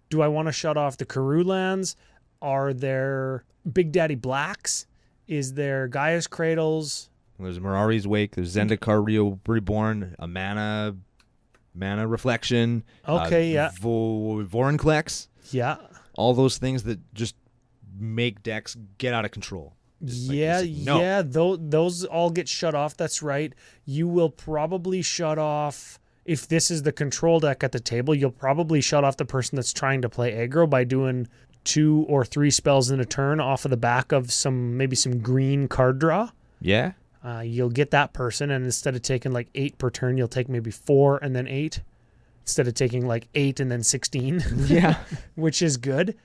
Do I want to shut off the Karoo lands? Are there Big Daddy Blacks? Is there Gaia's Cradles? There's Mirari's Wake. There's Zendikar Reborn. A mana Reflection. Okay, yeah. Vorinclex. Yeah. All those things that just make decks get out of control. Those all get shut off. That's right. You will probably shut off, if this is the control deck at the table, you'll probably shut off the person that's trying to play aggro by doing 2 or 3 spells in a turn off of the back of maybe some green card draw. Yeah. You'll get that person, and instead of taking like 8 per turn, you'll take maybe 4 and then 8, instead of taking like 8 and then 16. Yeah. Which is good.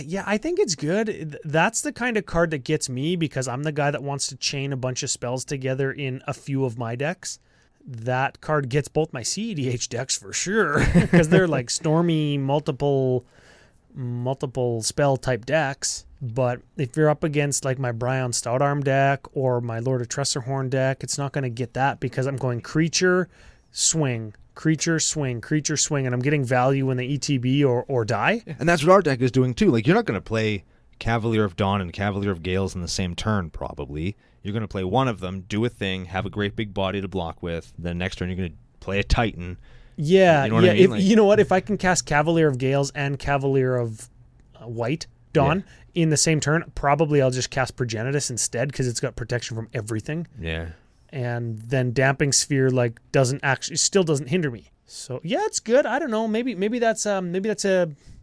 Yeah, I think it's good. That's the kind of card that gets me, because I'm the guy that wants to chain a bunch of spells together in a few of my decks. That card gets both my CEDH decks for sure, because they're like stormy, multiple multiple spell type decks. But if you're up against like my Brion Stoutarm deck or my Lord of Tressorhorn deck, it's not going to get that because I'm going creature, swing, creature, swing, creature, swing, and I'm getting value when they ETB or die. And that's what our deck is doing too. Like, you're not going to play Cavalier of Dawn and Cavalier of Gales in the same turn, probably. You're going to play one of them, do a thing, have a great big body to block with. Then next turn, you're going to play a Titan. Yeah, you know what I mean? If, you know what? If I can cast Cavalier of Gales and Cavalier of White Dawn in the same turn, probably I'll just cast Progenitus instead because it's got protection from everything. Yeah. And then Damping Sphere still doesn't hinder me. So yeah, it's good. I don't know. Maybe that's a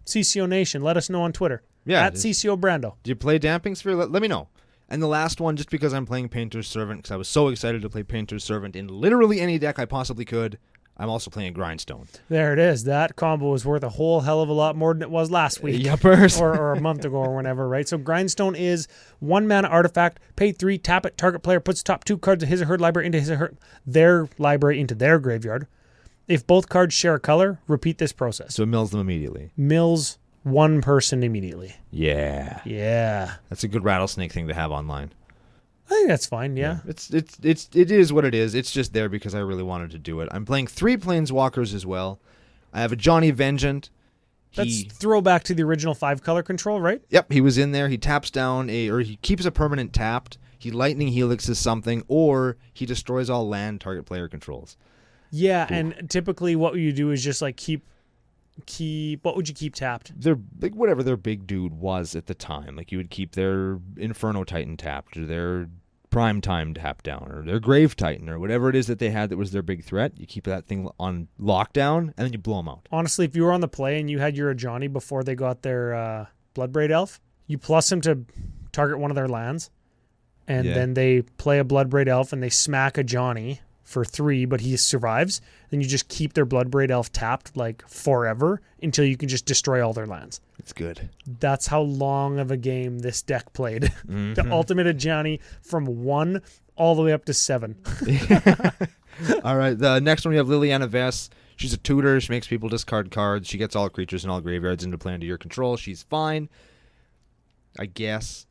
CCO Nation. Let us know on Twitter. Yeah. At CCO Brando. Do you play Damping Sphere? Let me know. And the last one, just because I'm playing Painter's Servant, because I was so excited to play Painter's Servant in literally any deck I possibly could, I'm also playing Grindstone. There it is. That combo is worth a whole hell of a lot more than it was last week. Yuppers. or a month ago or whenever, right? So Grindstone is 1 mana artifact, pay 3, tap it, target player puts top 2 cards of his or her library into their library into their graveyard. If both cards share a color, repeat this process. So it mills them immediately. Mills one person immediately. Yeah. Yeah. That's a good rattlesnake thing to have online. I think that's fine, yeah. It is what it is. It's just there because I really wanted to do it. I'm playing 3 Planeswalkers as well. I have a Johnny Vengeant. That's throwback to the original 5-color control, right? Yep, he was in there. He taps down he keeps a permanent tapped. He Lightning Helixes something, or he destroys all land target player controls. Yeah, and typically what you do is just like keep what would you keep tapped? They're like whatever their big dude was at the time. Like you would keep their Inferno Titan tapped, or their Prime Time tapped down, or their Grave Titan, or whatever it is that they had that was their big threat. You keep that thing on lockdown, and then you blow them out. Honestly, if you were on the play and you had your Ajani before they got their Bloodbraid Elf, you plus him to target one of their lands, and then they play a Bloodbraid Elf and they smack Ajani for 3, but he survives, then you just keep their Bloodbraid Elf tapped like forever until you can just destroy all their lands. It's good. That's how long of a game this deck played. Mm-hmm. The Ultimate Ajani from 1 all the way up to 7. All right, the next one we have Liliana Vess. She's a tutor. She makes people discard cards. She gets all creatures and all graveyards into play under your control. She's fine, I guess.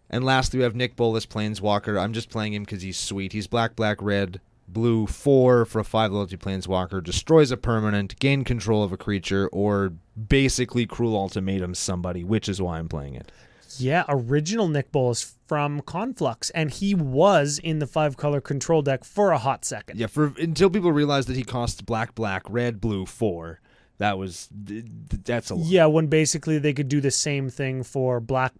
And lastly, we have Nick Bolas, Planeswalker. I'm just playing him because he's sweet. He's black, red, blue, 4 for a 5 loyalty Planeswalker, destroys a permanent, gain control of a creature, or basically Cruel Ultimatum somebody, which is why I'm playing it. Yeah, original Nick Bolas from Conflux, and he was in the 5-color control deck for a hot second. Yeah, until people realized that he costs black, red, blue, 4. That's a lot. Yeah, when basically they could do the same thing for black,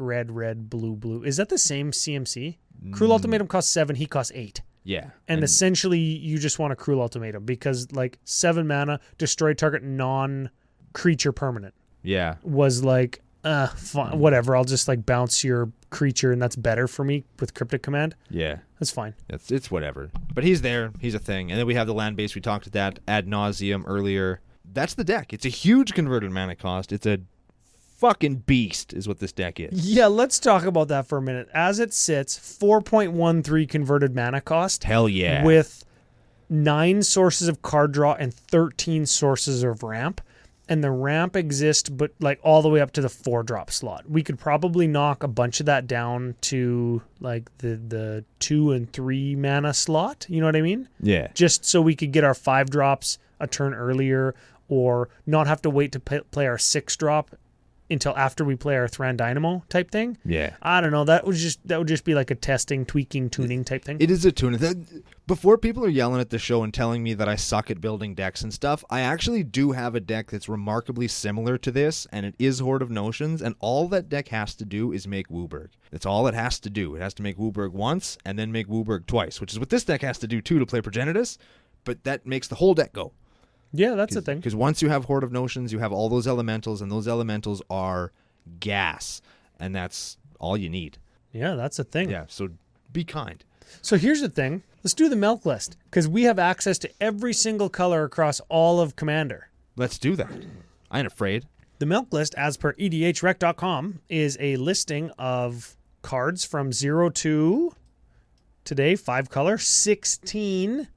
red, blue. Is that the same CMC? Cruel Ultimatum costs 7, he costs 8. Yeah. And essentially, you just want a Cruel Ultimatum because, 7 mana, destroy target non-creature permanent. Yeah. Was fine, whatever. I'll just, bounce your creature, and that's better for me with Cryptic Command. Yeah. That's fine. It's whatever. But he's there. He's a thing. And then we have the land base. We talked about that ad nauseum earlier. That's the deck. It's a huge converted mana cost. It's a fucking beast is what this deck is. Yeah, let's talk about that for a minute. As it sits, 4.13 converted mana cost. Hell yeah. With 9 sources of card draw and 13 sources of ramp. And the ramp exists, but all the way up to the 4-drop slot. We could probably knock a bunch of that down to the 2 and 3 mana slot. You know what I mean? Yeah. Just so we could get our 5 drops a turn earlier, or not have to wait to play our 6-drop until after we play our Thran Dynamo type thing. Yeah. I don't know. That would just be like a testing, tweaking, tuning type thing. It is a tuning. Before people are yelling at the show and telling me that I suck at building decks and stuff, I actually do have a deck that's remarkably similar to this, and it is Horde of Notions, and all that deck has to do is make Wooburg. That's all it has to do. It has to make Wooburg once, and then make Wooburg twice, which is what this deck has to do too to play Progenitus, but that makes the whole deck go. Yeah, that's the thing. Because once you have Horde of Notions, you have all those elementals, and those elementals are gas, and that's all you need. Yeah, that's the thing. Yeah, so be kind. So here's the thing. Let's do the milk list, because we have access to every single color across all of Commander. Let's do that. I ain't afraid. The milk list, as per edhrec.com, is a listing of cards from 0 to today, 5 color, 16.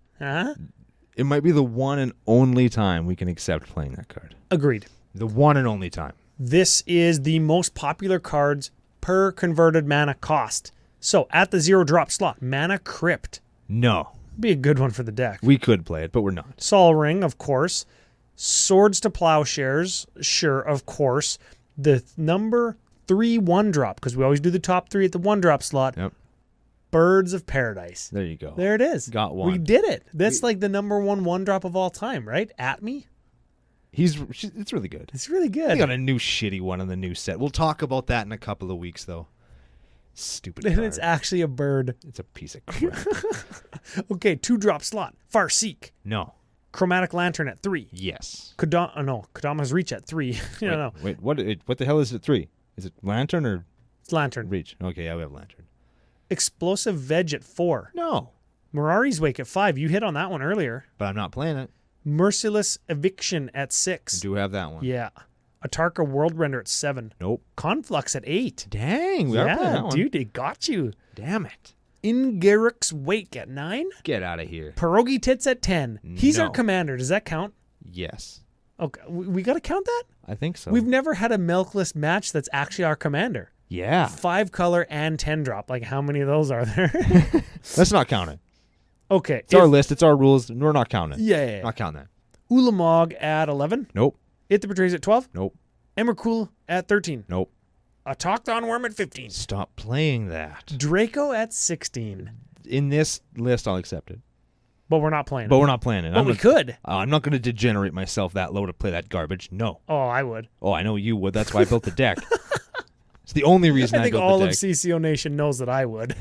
It might be the one and only time we can accept playing that card. Agreed. The one and only time. This is the most popular cards per converted mana cost. So at the 0 drop slot, Mana Crypt. No. Be a good one for the deck. We could play it, but we're not. Sol Ring, of course. Swords to Plowshares, sure, of course. The number 3 1-drop, because we always do the top 3 at the 1-drop slot. Yep. Birds of Paradise. There you go. There it is. Got one. We did it. That's like the number 1-drop of all time, right? At me. It's really good. It's really good. They got a new shitty one in the new set. We'll talk about that in a couple of weeks, though. Stupid And card. it's actually a bird. It's a piece of crap. Okay, 2-drop slot. Farseek. No. Chromatic Lantern at 3. Yes. Kodama's Reach at 3. No. Wait, what the hell is it 3? Is it Lantern or It's Lantern. Reach? Okay, yeah, we have Lantern. Explosive Veg at 4. No. Mirari's Wake at 5. You hit on that one earlier. But I'm not playing it. Merciless Eviction at 6. I do have that one. Yeah. Atarka Worldrender at 7. Nope. Conflux at 8. Dang, we are playing that one. Dude, it got you. Damn it. Ingerik's Wake at 9. Get out of here. Pierogi Tits at 10. He's our No. commander. Does that count? Yes. Okay, we got to count that? I think so. We've never had a Milkless match that's actually our commander. Yeah. 5 color and 10 drop. Like, how many of those are there? Let's not count it. Okay. It's our list. It's our rules. We're not counting it. Yeah. Not counting that. Ulamog at 11. Nope. It the Betrays at 12. Nope. Emrakul at 13. Nope. A Talked-On Worm at 15. Stop playing that. Draco at 16. In this list, I'll accept it. But we're not playing But it. we're not playing it. But we could. I'm not going to degenerate myself that low to play that garbage. No. Oh, I would. Oh, I know you would. That's why I built the deck. It's the only reason I I think built all the of deck. CCO Nation knows that I would.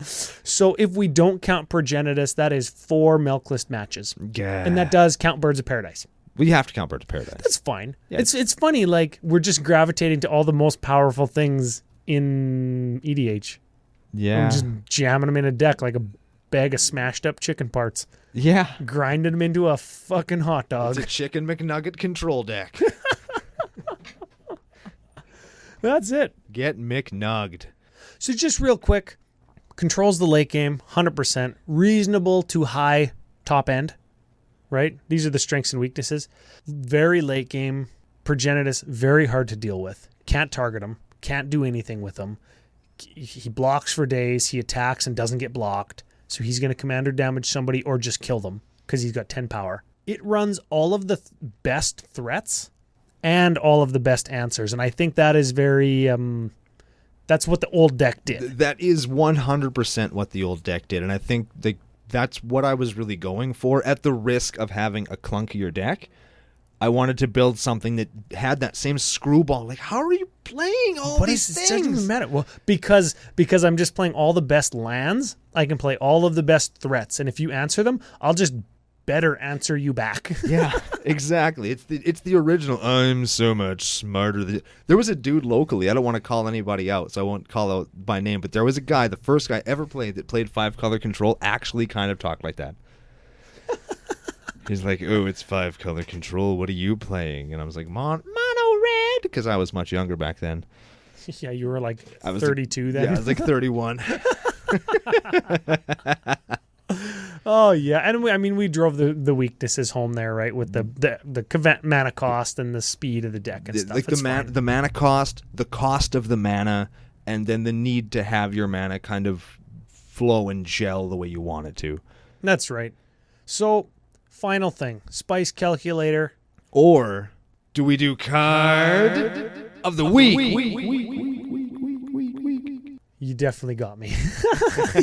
So if we don't count Progenitus, that is 4 Milkless matches. Yeah. And that does count Birds of Paradise. We have to count Birds of Paradise. That's fine. Yeah, it's funny, like, we're just gravitating to all the most powerful things in EDH. Yeah. I'm just jamming them in a deck like a bag of smashed up chicken parts. Yeah. Grinding them into a fucking hot dog. It's a Chicken McNugget control deck. That's it. Get McNugged. So just real quick, controls the late game, 100%. Reasonable to high top end, right? These are the strengths and weaknesses. Very late game. Progenitus, very hard to deal with. Can't target him. Can't do anything with him. He blocks for days. He attacks and doesn't get blocked. So he's going to command or damage somebody or just kill them because he's got 10 power. It runs all of the best threats and all of the best answers. And I think that is very... that's what the old deck did. That is 100% what the old deck did. And I think that's what I was really going for. At the risk of having a clunkier deck, I wanted to build something that had that same screwball. Like, how are you playing all these things? It doesn't even matter. Well, because I'm just playing all the best lands, I can play all of the best threats. And if you answer them, I'll just better answer you back. Yeah, exactly. It's the original. I'm so much smarter. There was a dude locally. I don't want to call anybody out, so I won't call out by name. But there was a guy, the first guy ever played that played 5-color control, actually kind of talked like that. He's like, "Oh, it's 5-color control. What are you playing?" And I was like, "Mono red," because I was much younger back then. Yeah, you were like I was 32 then. Yeah, I was like 31. Oh yeah, and we drove the weaknesses home there, right? With the mana cost and the speed of the deck and stuff. Like the mana cost, the cost of the mana, and then the need to have your mana kind of flow and gel the way you want it to. That's right. So, final thing, spice calculator, or do we do card of the week? You definitely got me.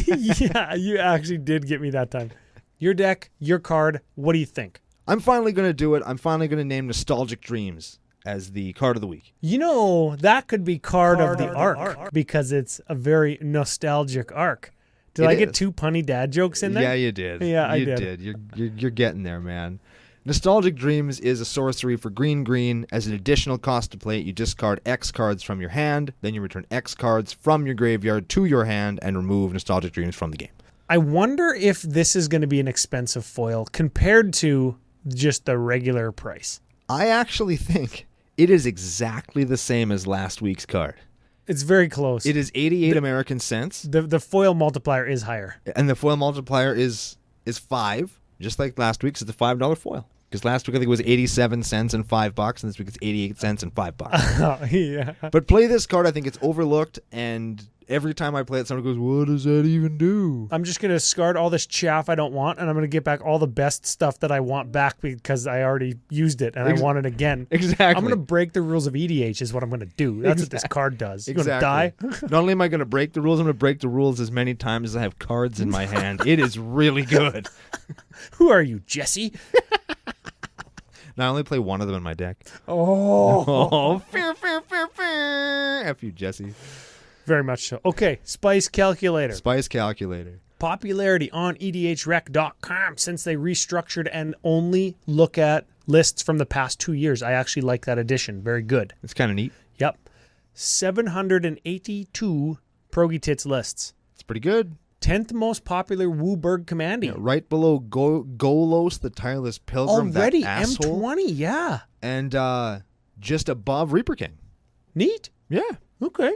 Yeah, you actually did get me that time. Your deck, your card, what do you think? I'm finally going to do it. I'm finally going to name Nostalgic Dreams as the card of the week. You know, that could be card of the arc because it's a very nostalgic arc. Did I get 2 punny dad jokes in there? Yeah, you did. Yeah, you I did. You're getting there, man. Nostalgic Dreams is a sorcery for green. As an additional cost to play it, you discard X cards from your hand, then you return X cards from your graveyard to your hand and remove Nostalgic Dreams from the game. I wonder if this is going to be an expensive foil compared to just the regular price. I actually think it is exactly the same as last week's card. It's very close. It is 88 American cents. The foil multiplier is higher. And the foil multiplier is 5, just like last week's. It's a $5 foil. Because last week I think it was 87 cents and $5, and this week it's 88 cents and $5. Yeah. But play this card. I think it's overlooked, and every time I play it, someone goes, "What does that even do?" I'm just going to discard all this chaff I don't want, and I'm going to get back all the best stuff that I want back because I already used it, and I want it again. Exactly. I'm going to break the rules of EDH is what I'm going to do. That's what this card does. You're going to die? Not only am I going to break the rules, I'm going to break the rules as many times as I have cards in my hand. It is really good. Who are you, Jesse? Now, I only play one of them in my deck. Oh. Fair. F you, Jesse. Very much so. Okay, Spice Calculator. Spice Calculator. Popularity on EDHREC.com since they restructured and only look at lists from the past 2 years. I actually like that addition. Very good. It's kind of neat. Yep. 782 Progi Tits lists. It's pretty good. 10th most popular Wooburg Commandy. Yeah, right below Golos, the Tireless Pilgrim. Already, that asshole. M20, yeah. And just above Reaper King. Neat. Yeah. Okay.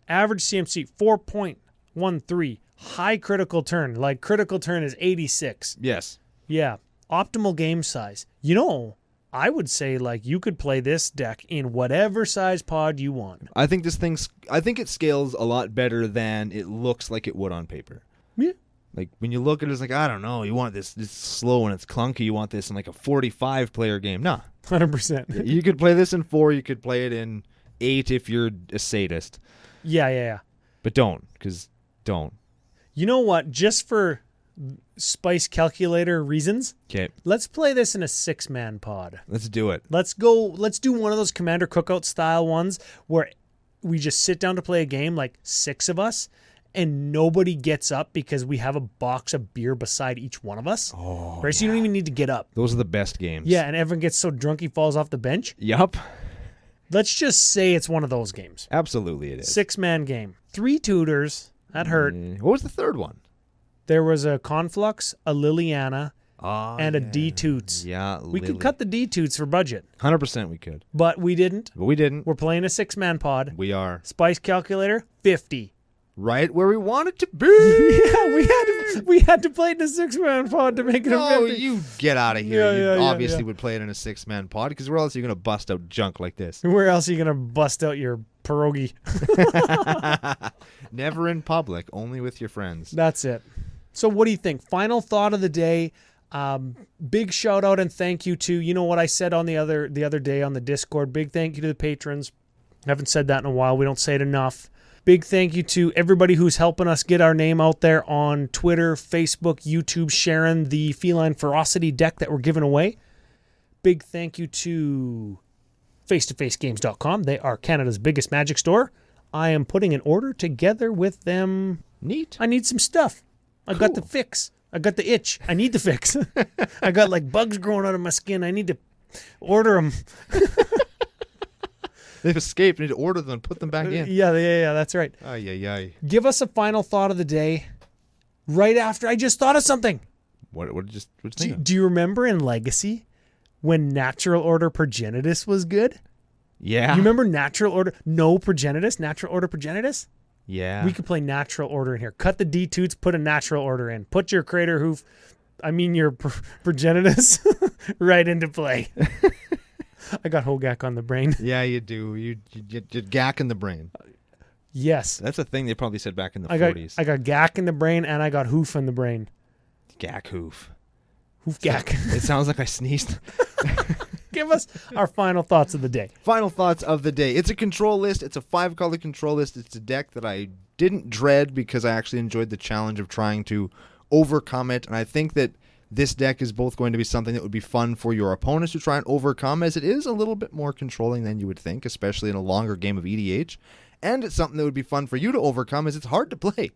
Average CMC, 4.13. High critical turn. Like, critical turn is 86. Yes. Yeah. Optimal game size. I would say, like, you could play this deck in whatever size pod you want. I think it scales a lot better than it looks like it would on paper. Yeah. Like, when you look at it, it's like, I don't know, you want this slow and it's clunky, you want this in like a 45-player game. Nah. 100%. You could play this in 4, you could play it in 8 if you're a sadist. Yeah. But don't, because don't. You know what? Just for Spice Calculator reasons, Okay. let's play this in a 6-man pod. Let's do it. Let's do one of those Commander Cookout style ones where we just sit down to play a game, like 6 of us, and nobody gets up because we have a box of beer beside each one of us. Oh, right? So you don't even need to get up. Those are the best games. Yeah, and everyone gets so drunk he falls off the bench. Yup. Let's just say it's one of those games. Absolutely it is. 6-man game. 3 tutors. That hurt. What was the third one? There was a Conflux, a Liliana, and a D-Toots. Yeah, We could cut the D-Toots for budget. 100% we could. But we didn't. We're playing a 6-man pod. We are. Spice Calculator, 50. Right where we want it to be. Yeah, we had to play it in a 6-man pod to make it a 50. Oh, you get out of here. Yeah, You obviously would play it in a 6-man pod, because where else are you going to bust out junk like this? Where else are you going to bust out your pierogi? Never in public, only with your friends. That's it. So what do you think? Final thought of the day. Big shout out and thank you to, you know what I said on the other day on the Discord. Big thank you to the patrons. I haven't said that in a while. We don't say it enough. Big thank you to everybody who's helping us get our name out there on Twitter, Facebook, YouTube, sharing the Feline Ferocity deck that we're giving away. Big thank you to face-to-facegames.com. They are Canada's biggest Magic store. I am putting an order together with them. Neat. I need some stuff. I got the fix. I got the itch. I need the fix. I got like bugs growing out of my skin. I need to order them. They've escaped. I need to order them and put them back in. Yeah, that's right. Ay. Give us a final thought of the day right after I just thought of something. What did you think of? Do you remember in Legacy when Natural Order Progenitus was good? Yeah. You remember Natural Order? No Progenitus? Natural Order Progenitus? Yeah. We could play Natural Order in here. Cut the D-Toots, put a Natural Order in. Put your Crater Hoof, your Progenitus right into play. I got Hogak on the brain. Yeah, you do. You're gack in the brain. Yes. That's a thing they probably said back in the 40s. I got Gack in the brain and I got Hoof in the brain. Gack hoof. Hoof Gack. It sounds like I sneezed. Give us our final thoughts of the day. Final thoughts of the day. It's a control list. It's a 5-color control list. It's a deck that I didn't dread because I actually enjoyed the challenge of trying to overcome it. And I think that this deck is both going to be something that would be fun for your opponents to try and overcome, as it is a little bit more controlling than you would think, especially in a longer game of EDH. And it's something that would be fun for you to overcome, as it's hard to play.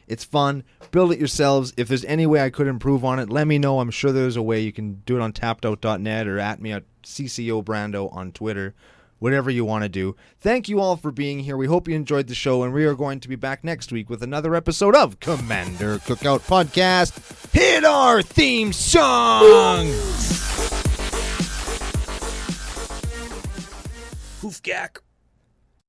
It's fun. Build it yourselves. If there's any way I could improve on it, let me know. I'm sure there's a way. You can do it on tappedout.net or at me at CCOBrando on Twitter. Whatever you want to do. Thank you all for being here. We hope you enjoyed the show, and we are going to be back next week with another episode of Commander Cookout Podcast. Hit our theme song! Hoof Gack.